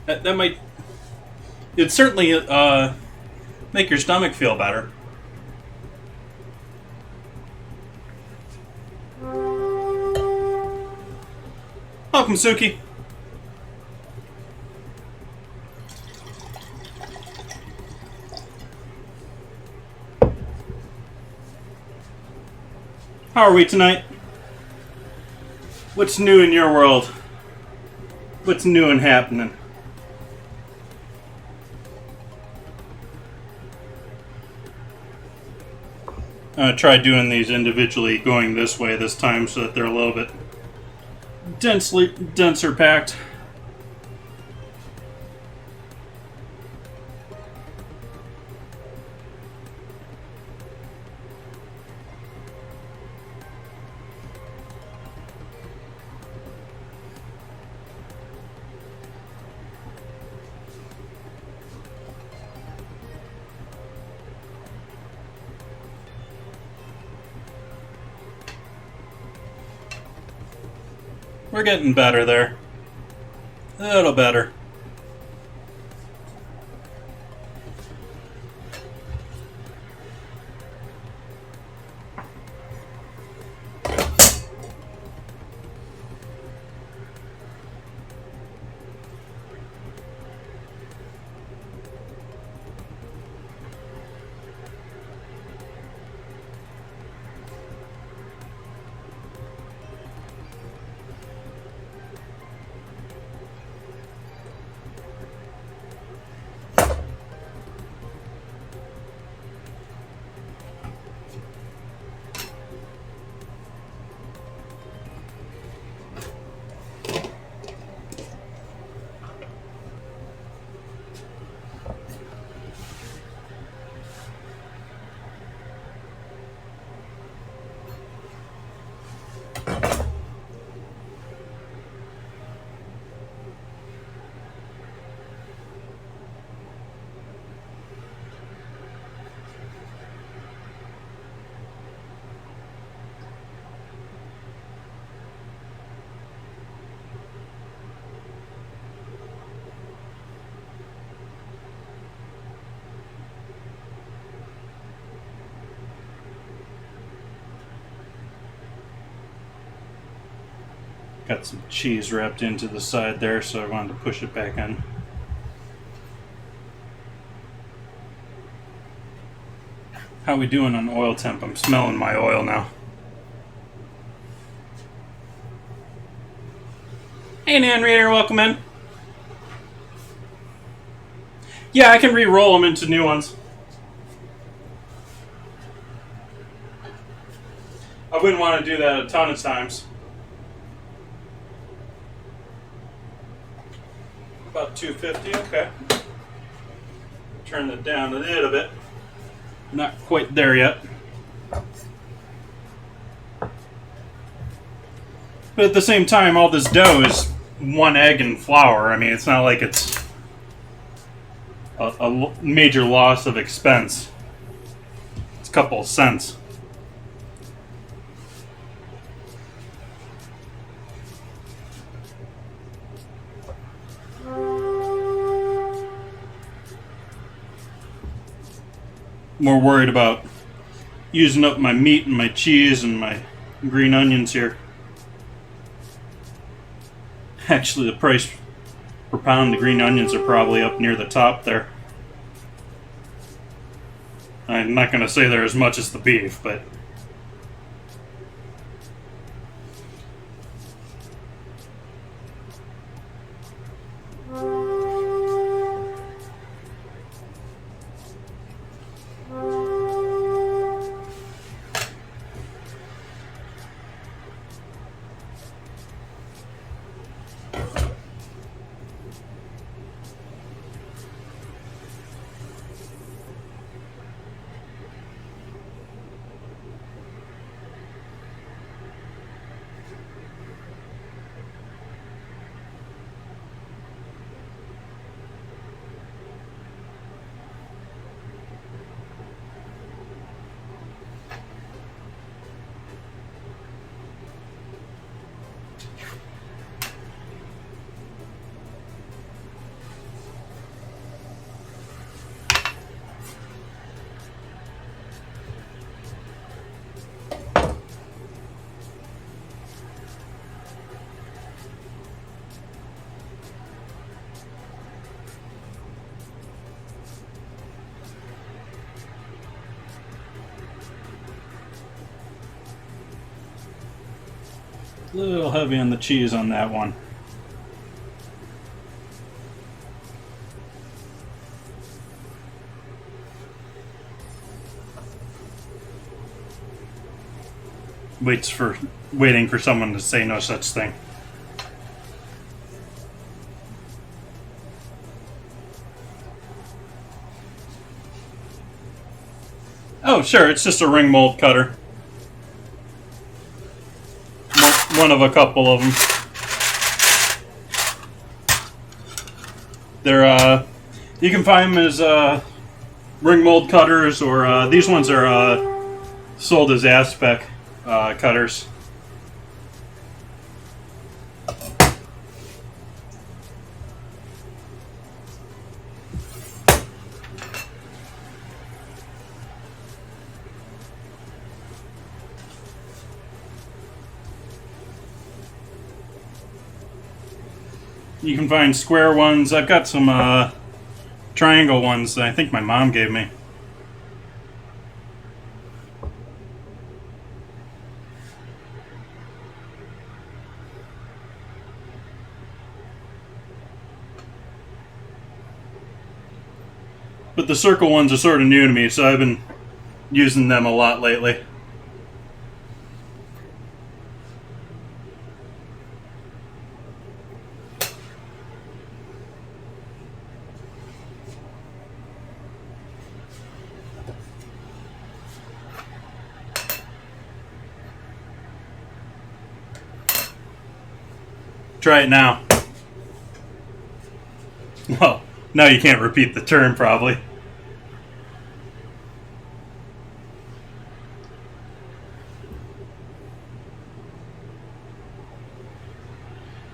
That might... It'd certainly make your stomach feel better. Welcome, Suki. How are we tonight? What's new in your world? What's new and happening? I'm going to try doing these individually, going this way this time so that they're a little bit denser packed. We're getting better there. A little better. Got some cheese wrapped into the side there, so I wanted to push it back in. How we doing on oil temp? I'm smelling my oil now. Hey Nan Reader, welcome in. Yeah, I can re-roll them into new ones. I wouldn't want to do that a ton of times. About 250, okay. Turn it down a little bit. Not quite there yet. But at the same time, all this dough is 1 egg and flour. I mean, it's not like it's a major loss of expense. It's a couple of cents. More worried about using up my meat and my cheese and my green onions here. Actually, the price per pound of green onions are probably up near the top there. I'm not going to say they're as much as the beef, but a little heavy on the cheese on that one. Waiting for someone to say no such thing. Oh, sure, it's just a ring mold cutter. One of a couple of them. They're you can find them as ring mold cutters, or these ones are sold as aspect cutters. You can find square ones. I've got some triangle ones that I think my mom gave me. But the circle ones are sort of new to me, so I've been using them a lot lately. Try it now. Well, now you can't repeat the term, probably.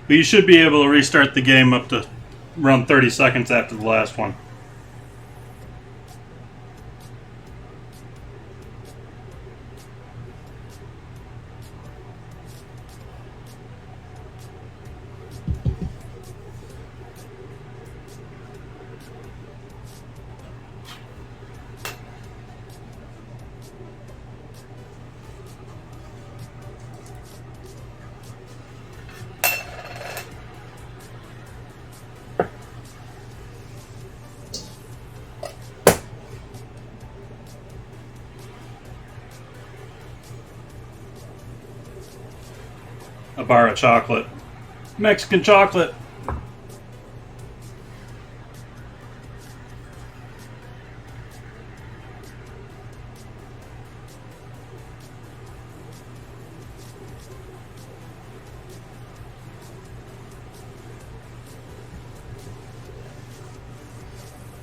But you should be able to restart the game up to around 30 seconds after the last one. A bar of chocolate. Mexican chocolate.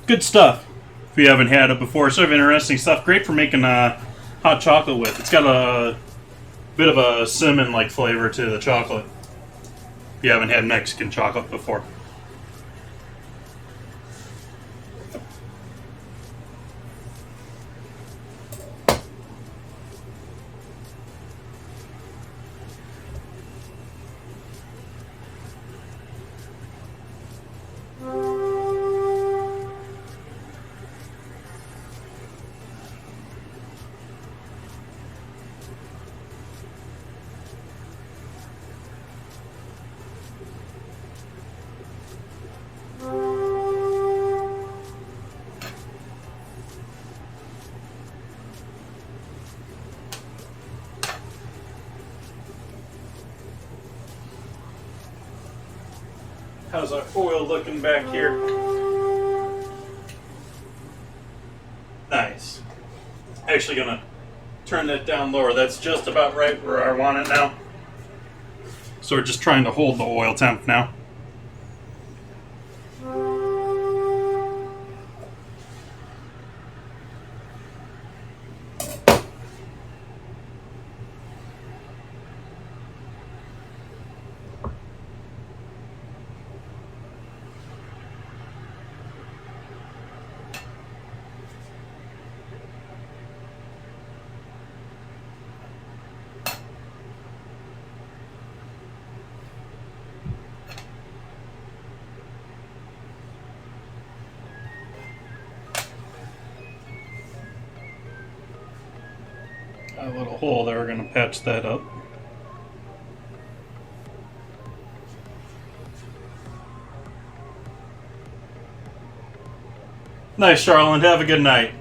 Good stuff. If you haven't had it before, sort of interesting stuff. Great for making hot chocolate with. It's got a bit of a cinnamon-like flavor to the chocolate. If you haven't had Mexican chocolate before. How's our foil looking back here? Nice. Actually gonna turn that down lower. That's just about right where I want it now. So we're just trying to hold the oil temp now. A little hole there, we're going to patch that up. Nice, Charlotte. Have a good night.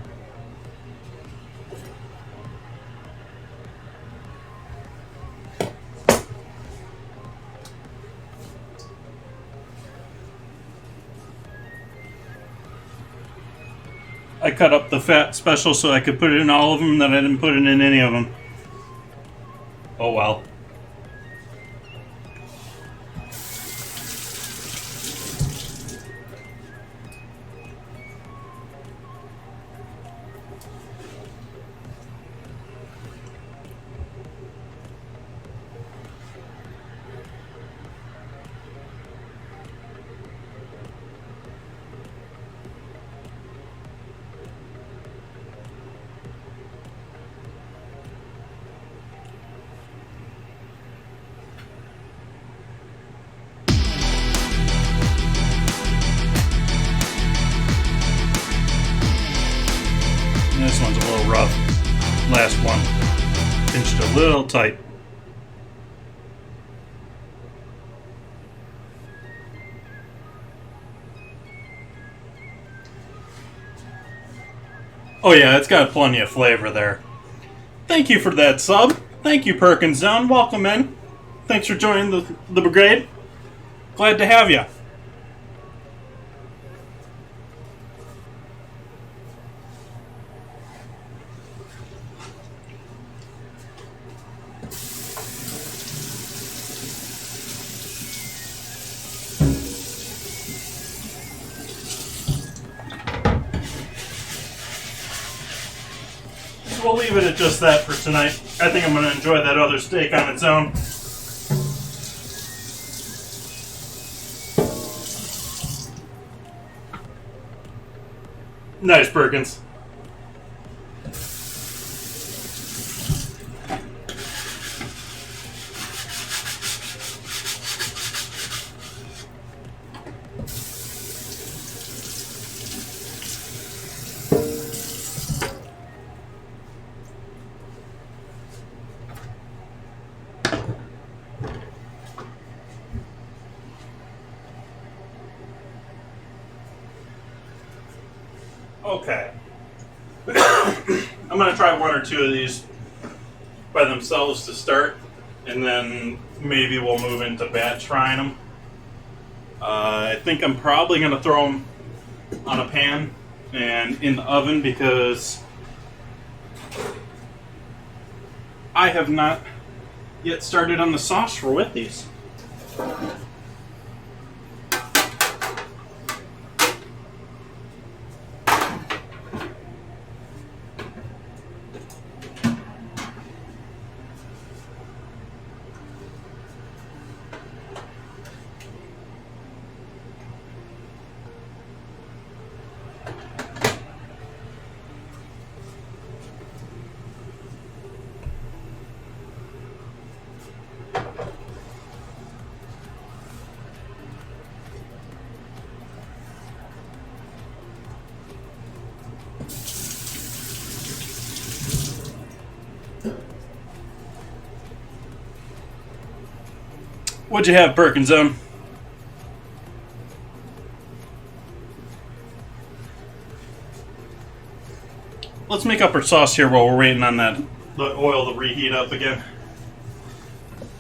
I cut up the fat special so I could put it in all of them, that I didn't put it in any of them. Oh well. This one's a little rough. Last one. Pinched a little tight. Oh yeah, it's got plenty of flavor there. Thank you for that sub. Thank you, Perkins Zone. Welcome in. Thanks for joining the brigade. Glad to have you. We'll leave it at just that for tonight. I think I'm going to enjoy that other steak on its own. Nice, Perkins. Okay. I'm going to try one or two of these by themselves to start, and then maybe we'll move into batch frying them. I think I'm probably going to throw them on a pan and in the oven because I have not yet started on the sauce for with these. What'd you have, Perkins Zone? Let's make up our sauce here while we're waiting on the oil to reheat up again.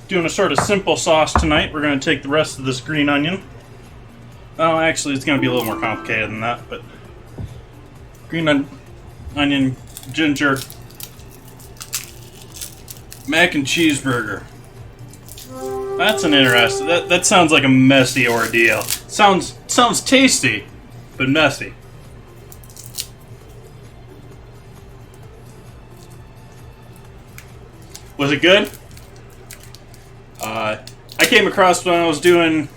Doing a sort of simple sauce tonight. We're going to take the rest of this green onion. Well, actually, it's going to be a little more complicated than that, but green onion, ginger, mac and cheeseburger. That's an interesting. That sounds like a messy ordeal. Sounds tasty, but messy. Was it good? I came across when I was doing.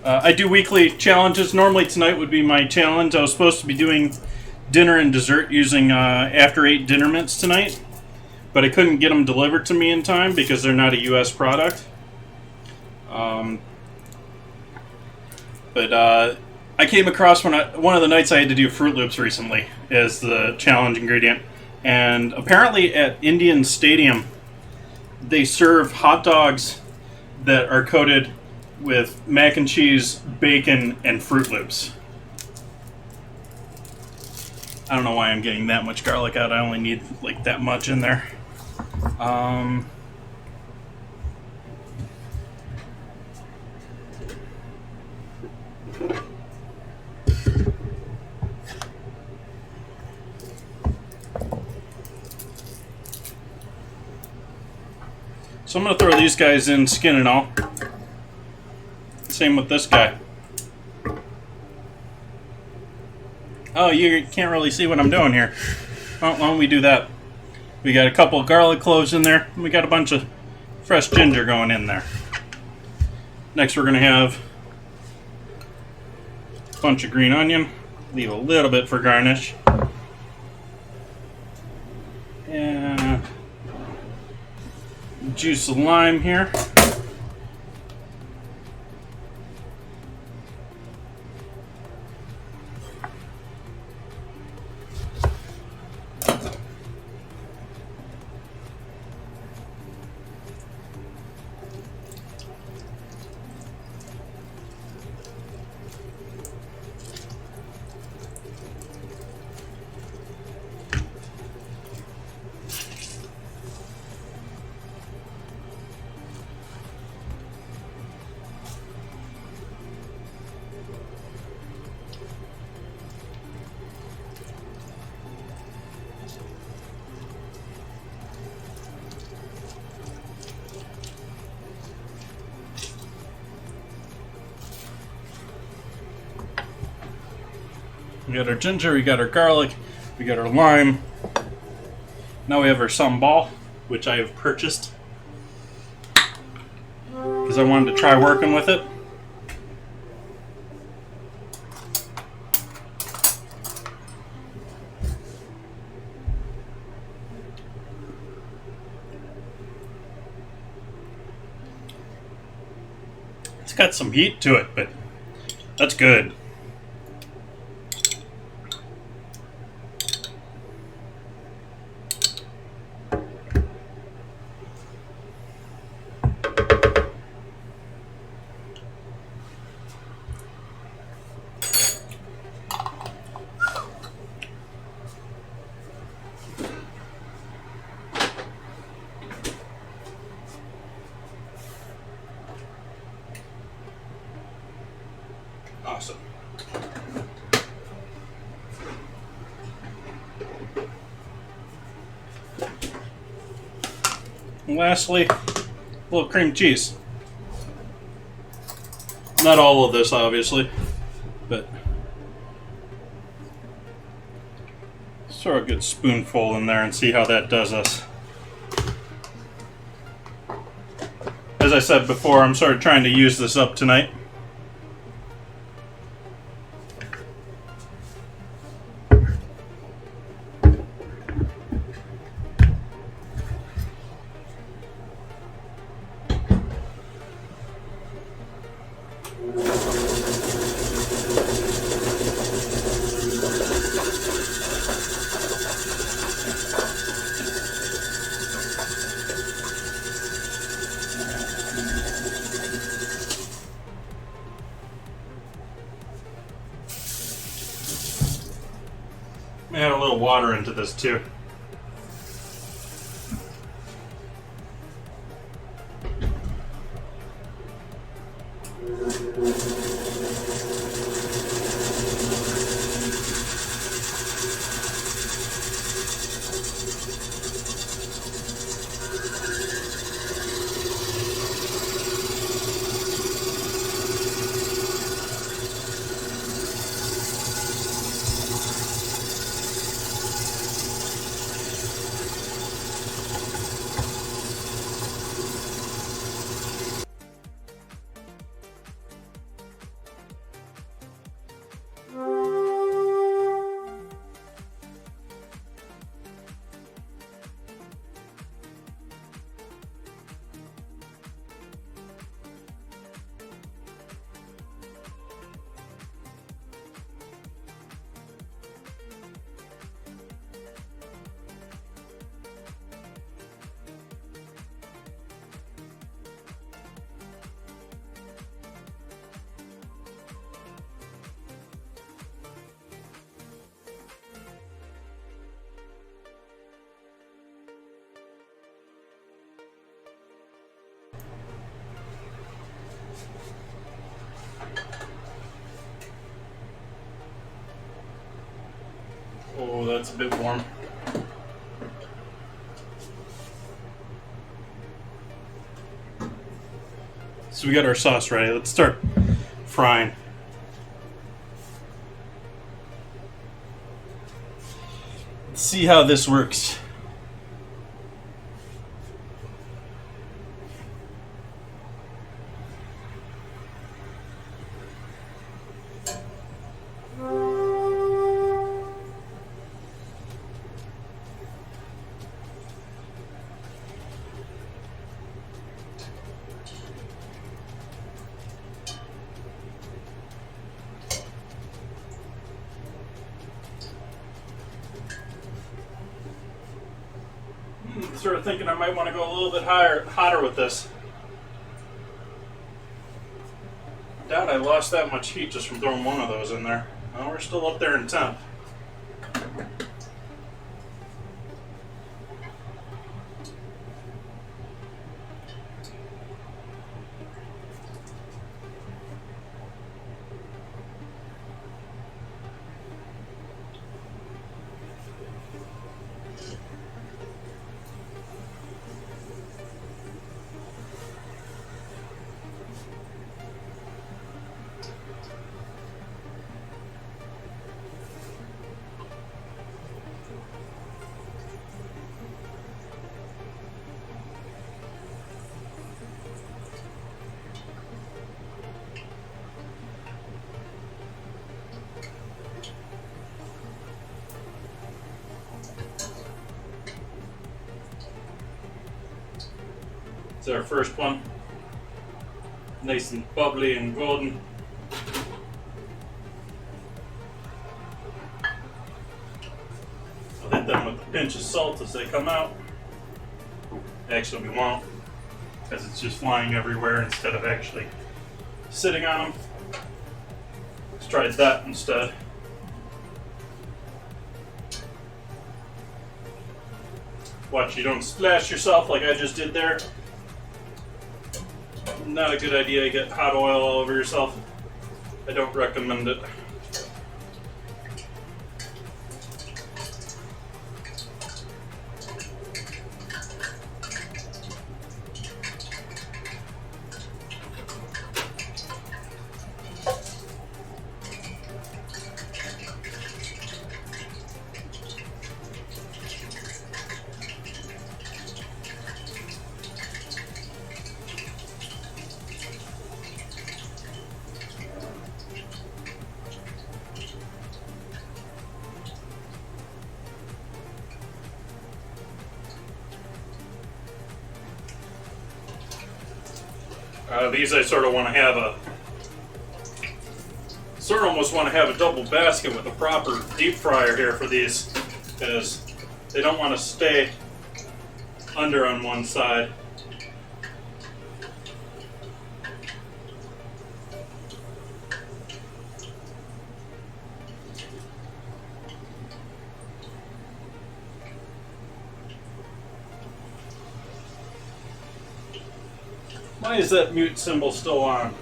I do weekly challenges. Normally tonight would be my challenge. I was supposed to be doing dinner and dessert using After 8 dinner mints tonight, but I couldn't get them delivered to me in time because they're not a U.S. product. But I came across one of the nights I had to do Fruit Loops recently as the challenge ingredient, and apparently at Indian Stadium they serve hot dogs that are coated with mac and cheese, bacon, and Fruit Loops. I don't know why I'm getting that much garlic out. I only need like that much in there. So I'm going to throw these guys in, skin and all. Same with this guy. Oh, you can't really see what I'm doing here. Well, why don't we do that? We got a couple of garlic cloves in there. And we got a bunch of fresh ginger going in there. Next we're going to have a bunch of green onion. Leave a little bit for garnish. And juice of lime here. We got our ginger, we got our garlic, we got our lime. Now we have our sambal, which I have purchased because I wanted to try working with it. It's got some heat to it, but that's good. Awesome. And lastly, a little cream cheese. Not all of this, obviously, but throw a good spoonful in there and see how that does us. As I said before, I'm sort of trying to use this up tonight. Add a little water into this too. Oh, that's a bit warm. So we got our sauce ready. Let's start frying. Let's see how this works. Sort of thinking I might want to go a little bit hotter with this. I doubt I lost that much heat just from throwing one of those in there. Well, we're still up there in temp. It's our first one. Nice and bubbly and golden. I'll hit them with a pinch of salt as they come out. Actually, we won't, because it's just flying everywhere instead of actually sitting on them. Let's try that instead. Watch you don't splash yourself like I just did there. Not a good idea to get hot oil all over yourself. I don't recommend it. These I sort of want to have almost want to have a double basket with a proper deep fryer here for these, because they don't want to stay under on one side. Why is that mute symbol still on?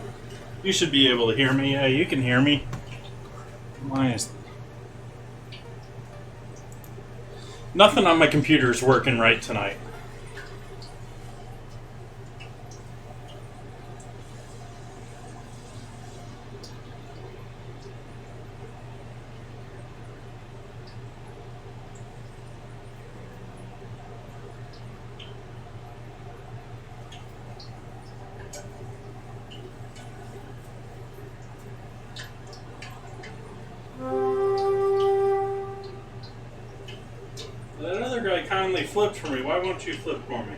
You should be able to hear me. Yeah, you can hear me. Why is... Nothing on my computer is working right tonight. That other guy kindly flipped for me. Why won't you flip for me?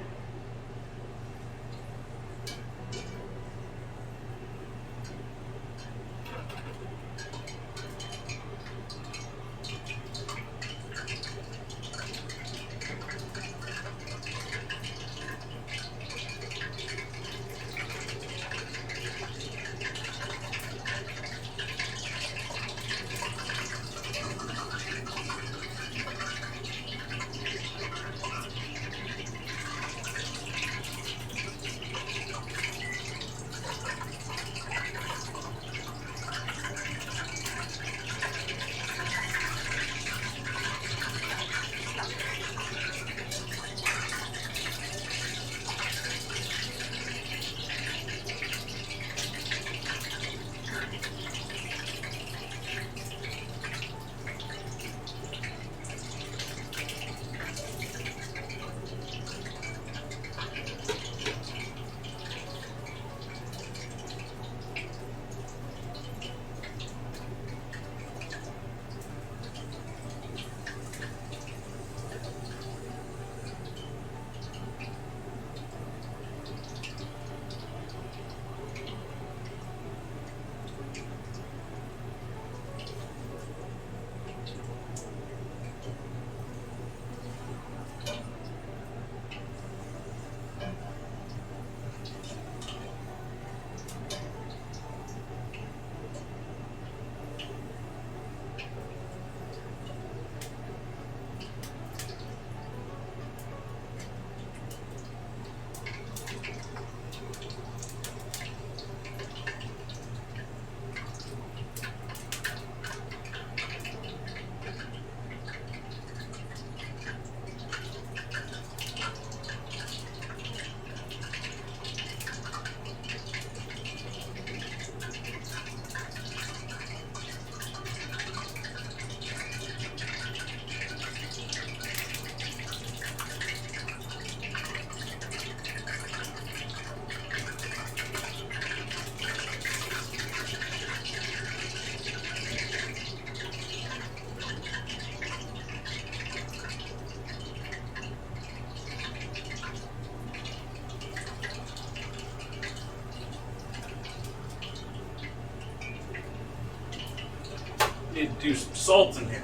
Do some salt in here.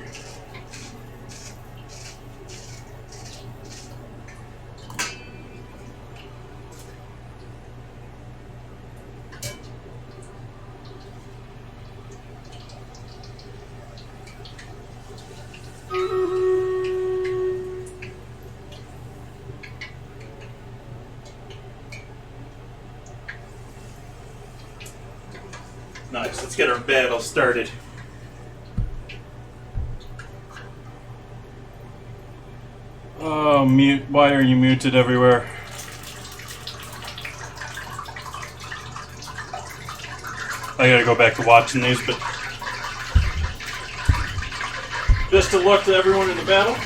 Nice. Let's get our battle started. Oh, mute. Why are you muted everywhere? I gotta go back to watching these, but best of luck to everyone in the battle.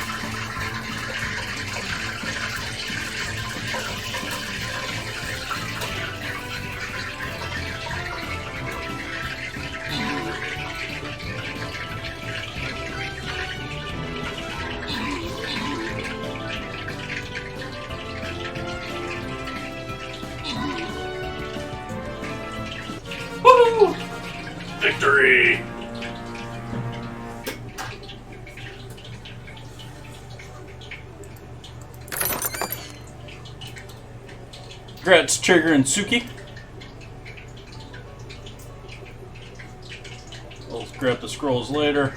Woo! Victory! Congrats, Trigger and Suki. We'll grab the scrolls later.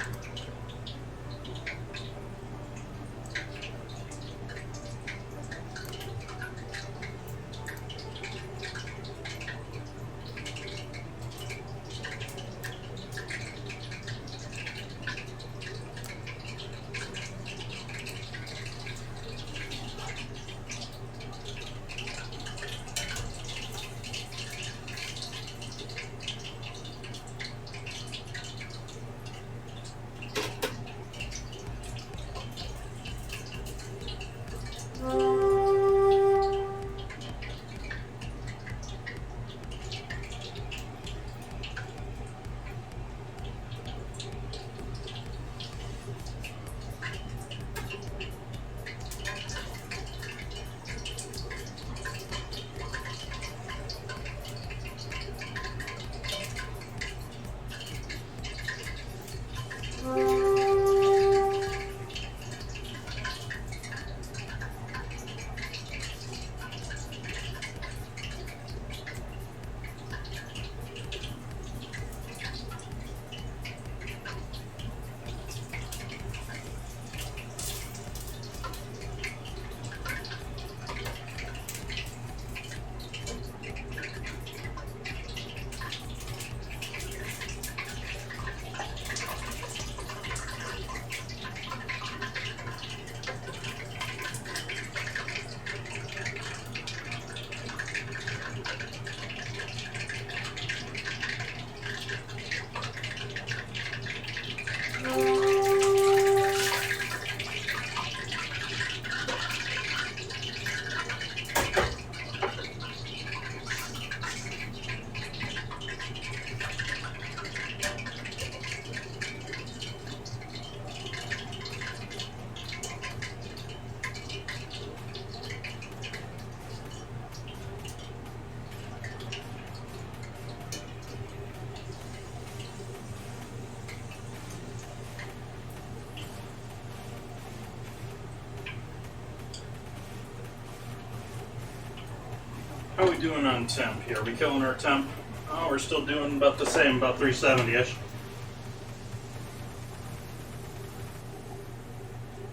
How are we doing on temp here? Are we killing our temp? Oh, we're still doing about the same, about 370-ish.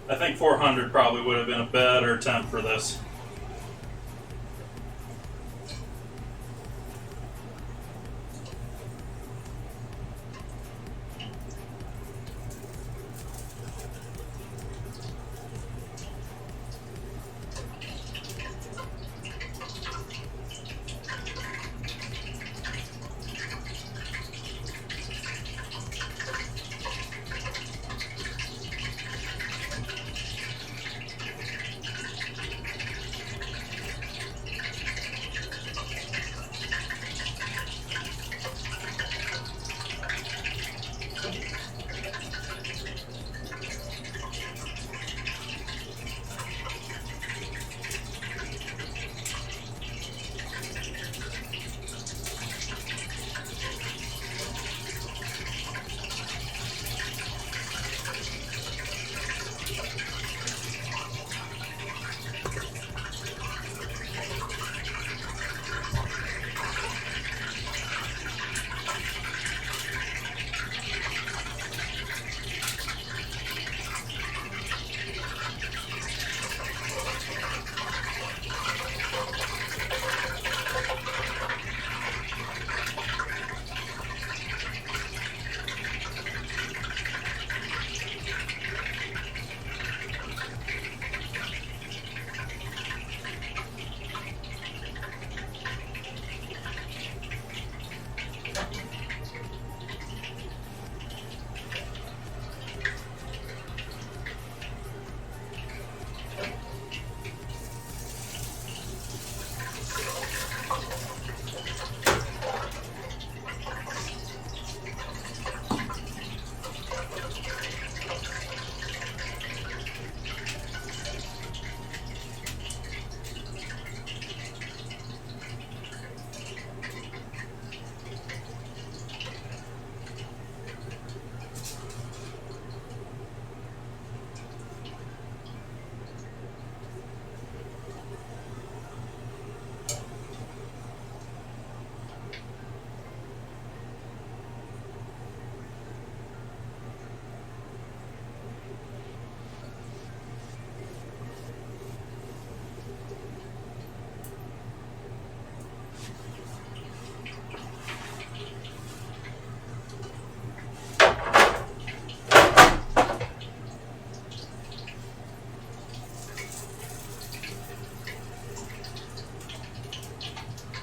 I think 400 probably would have been a better temp for this.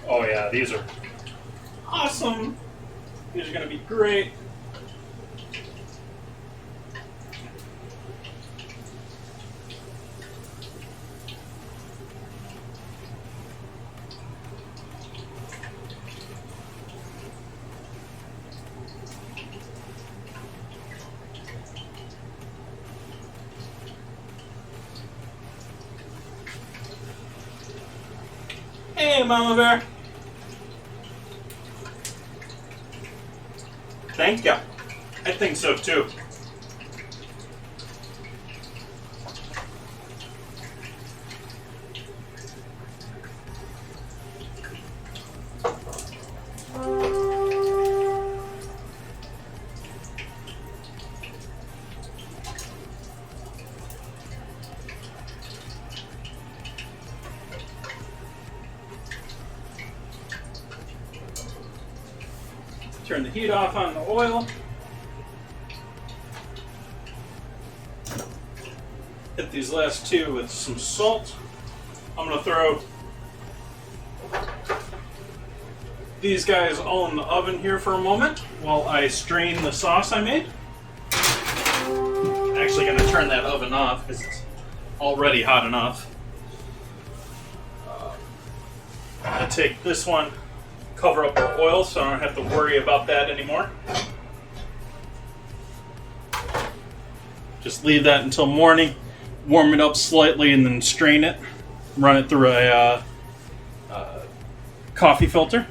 Oh yeah, these are awesome. These are going to be great. Hey, Mama Bear. Thank you. I think so too. Turn the heat off on the oil. Hit these last two with some salt. I'm going to throw these guys all in the oven here for a moment while I strain the sauce I made. I'm actually going to turn that oven off because it's already hot enough. I'm going to take this one, cover up our oil so I don't have to worry about that anymore. Just leave that until morning, warm it up slightly, and then strain it. Run it through a coffee filter.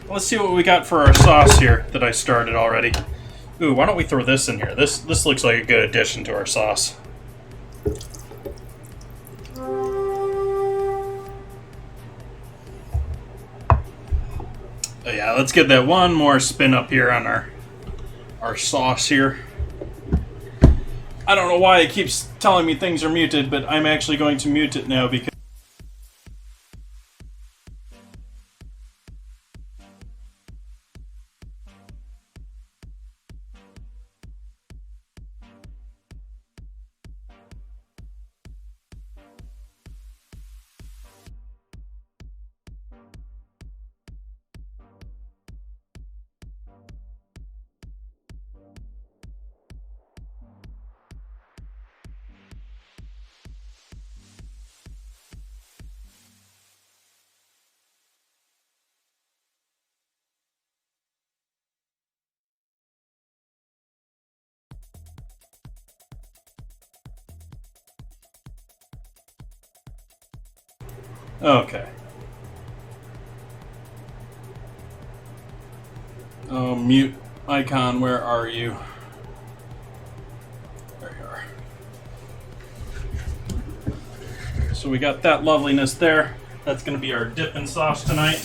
Let's see what we got for our sauce here that I started already. Ooh, why don't we throw this in here? This looks like a good addition to our sauce. Oh yeah, let's get that one more spin up here on our sauce here. I don't know why it keeps telling me things are muted, but I'm actually going to mute it now because okay. Oh, mute icon, where are you? There you are. So we got that loveliness there. That's going to be our dipping sauce tonight.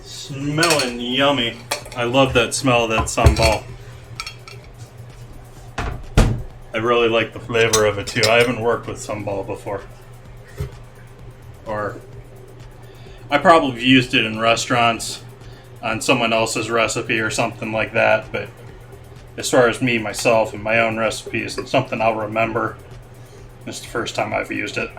Smelling yummy. I love that smell of that sambal. I really like the flavor of it too. I haven't worked with sambal before. Or I probably used it in restaurants on someone else's recipe or something like that, but as far as me, myself, and my own recipes, it's something I'll remember. It's the first time I've used it.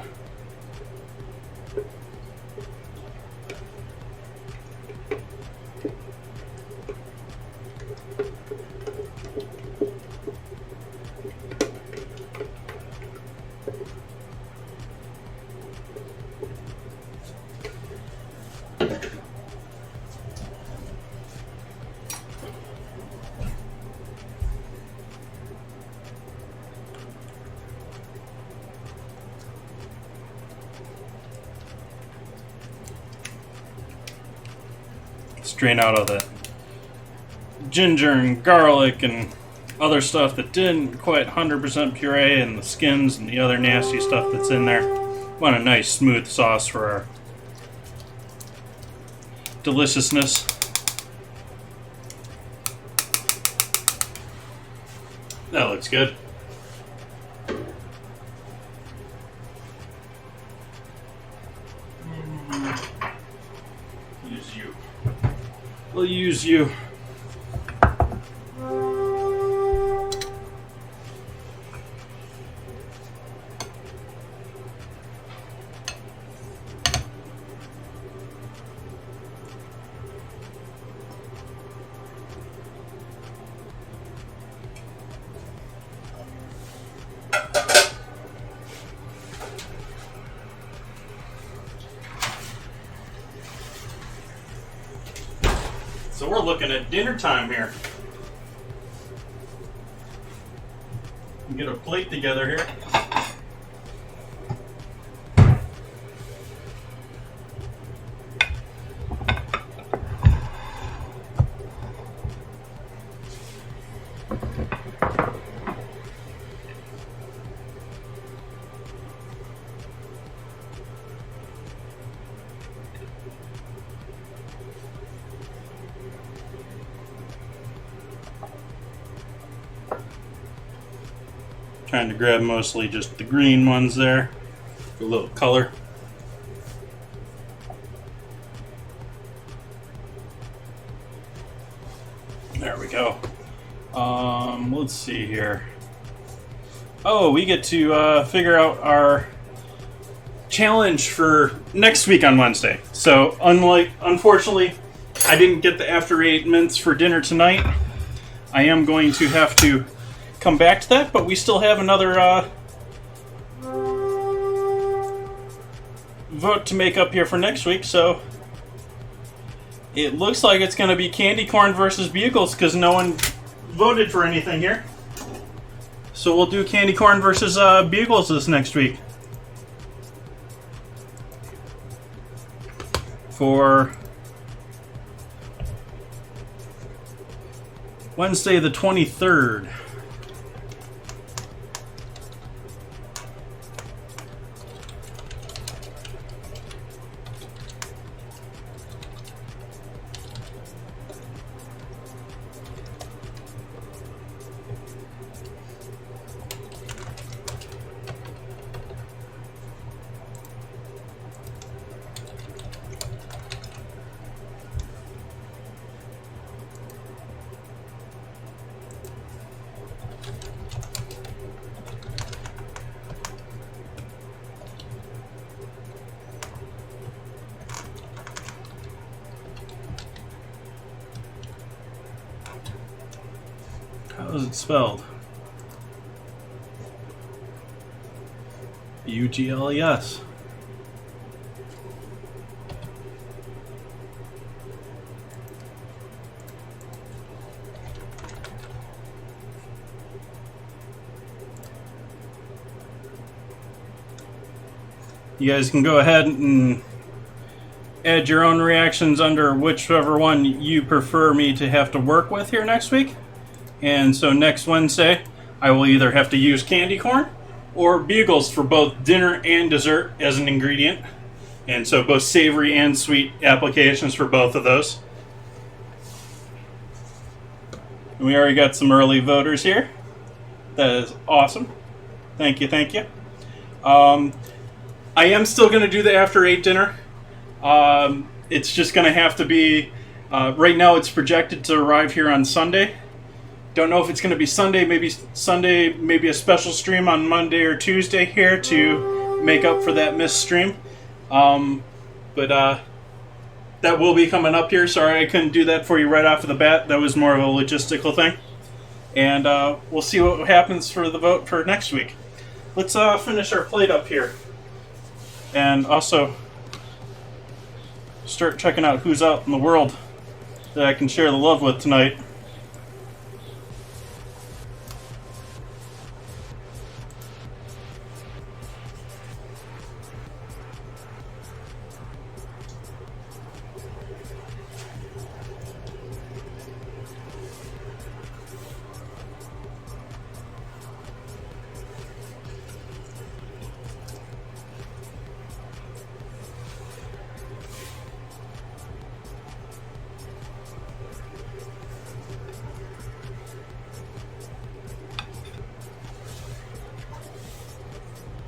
Strain out all the ginger and garlic and other stuff that didn't quite 100% puree, and the skins and the other nasty stuff that's in there. Want a nice smooth sauce for our deliciousness. That looks good. use you. So we're looking at dinner time here. Get a plate together here. Trying to grab mostly just the green ones there. A little color. There we go. Let's see here. Oh, we get to figure out our challenge for next week on Wednesday. So, unfortunately, I didn't get the after 8 mints for dinner tonight. I am going to have to come back to that, but we still have another vote to make up here for next week, so it looks like it's going to be candy corn versus bugles because no one voted for anything here. So we'll do candy corn versus bugles this next week for Wednesday the 23rd. How is it spelled? Ugles. You guys can go ahead and add your own reactions under whichever one you prefer me to have to work with here next week. And so next Wednesday, I will either have to use candy corn or bugles for both dinner and dessert as an ingredient. And so both savory and sweet applications for both of those. And we already got some early voters here. That is awesome. Thank you, thank you. I am still going to do the after 8 dinner. It's just going to have to be, right now it's projected to arrive here on Sunday. Don't know if it's going to be Sunday, maybe a special stream on Monday or Tuesday here to make up for that missed stream. But that will be coming up here. Sorry I couldn't do that for you right off of the bat. That was more of a logistical thing. And we'll see what happens for the vote for next week. Let's finish our plate up here. And also start checking out who's out in the world that I can share the love with tonight.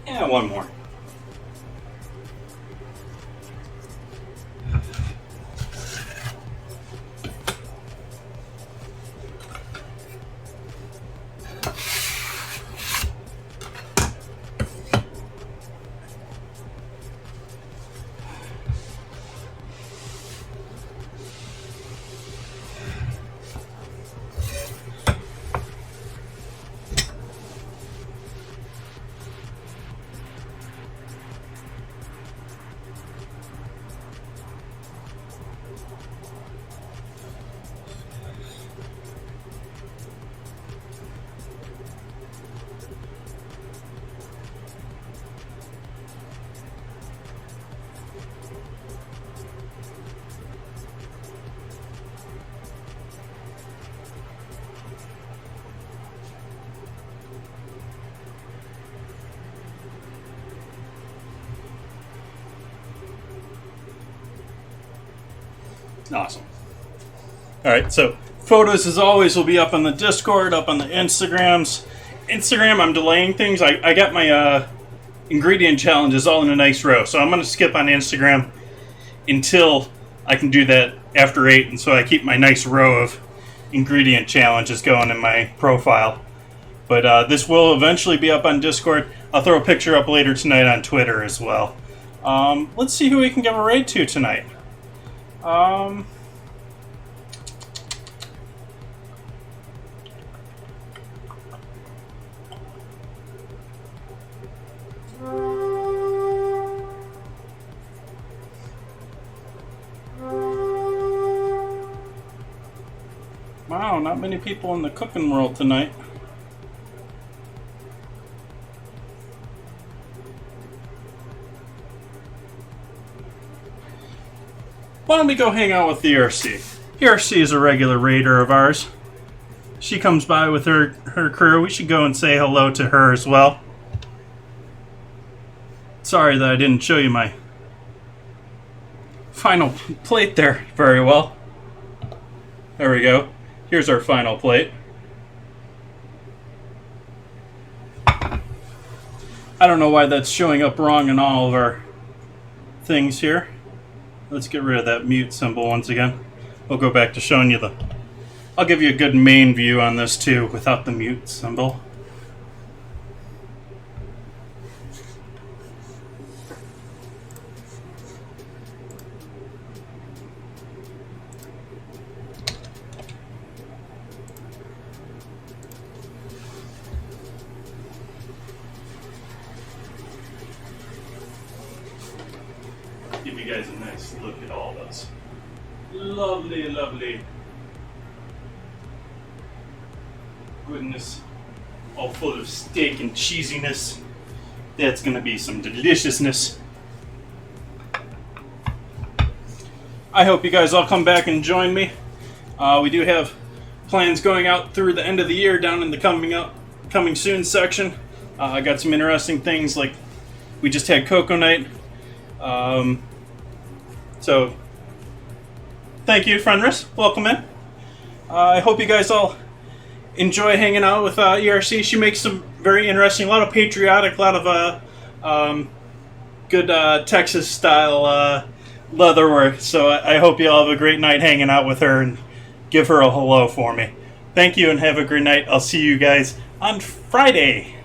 Yeah, one more. Awesome. All right, so photos, as always, will be up on the Discord, up on the Instagrams. Instagram, I'm delaying things. I got my ingredient challenges all in a nice row, so I'm going to skip on Instagram until I can do that after 8, and so I keep my nice row of ingredient challenges going in my profile. But this will eventually be up on Discord. I'll throw a picture up later tonight on Twitter as well. Let's see who we can give a raid to tonight. Wow, not many people in the cooking world tonight. Why don't we go hang out with the ERC? ERC is a regular raider of ours. She comes by with her crew. We should go and say hello to her as well. Sorry that I didn't show you my final plate there very well. There we go. Here's our final plate. I don't know why that's showing up wrong in all of our things here. Let's get rid of that mute symbol once again. We'll go back to showing you I'll give you a good main view on this too without the mute symbol. Give you guys a nice look at all those. Lovely, lovely. Goodness. All full of steak and cheesiness. That's going to be some deliciousness. I hope you guys all come back and join me. We do have plans going out through the end of the year down in the coming soon section. I got some interesting things, like we just had Cocoa Night. So, thank you, Fenris. Welcome in. I hope you guys all enjoy hanging out with ERC. She makes some very interesting, a lot of patriotic, a lot of good Texas-style leatherwork. So I hope you all have a great night hanging out with her, and give her a hello for me. Thank you, and have a great night. I'll see you guys on Friday.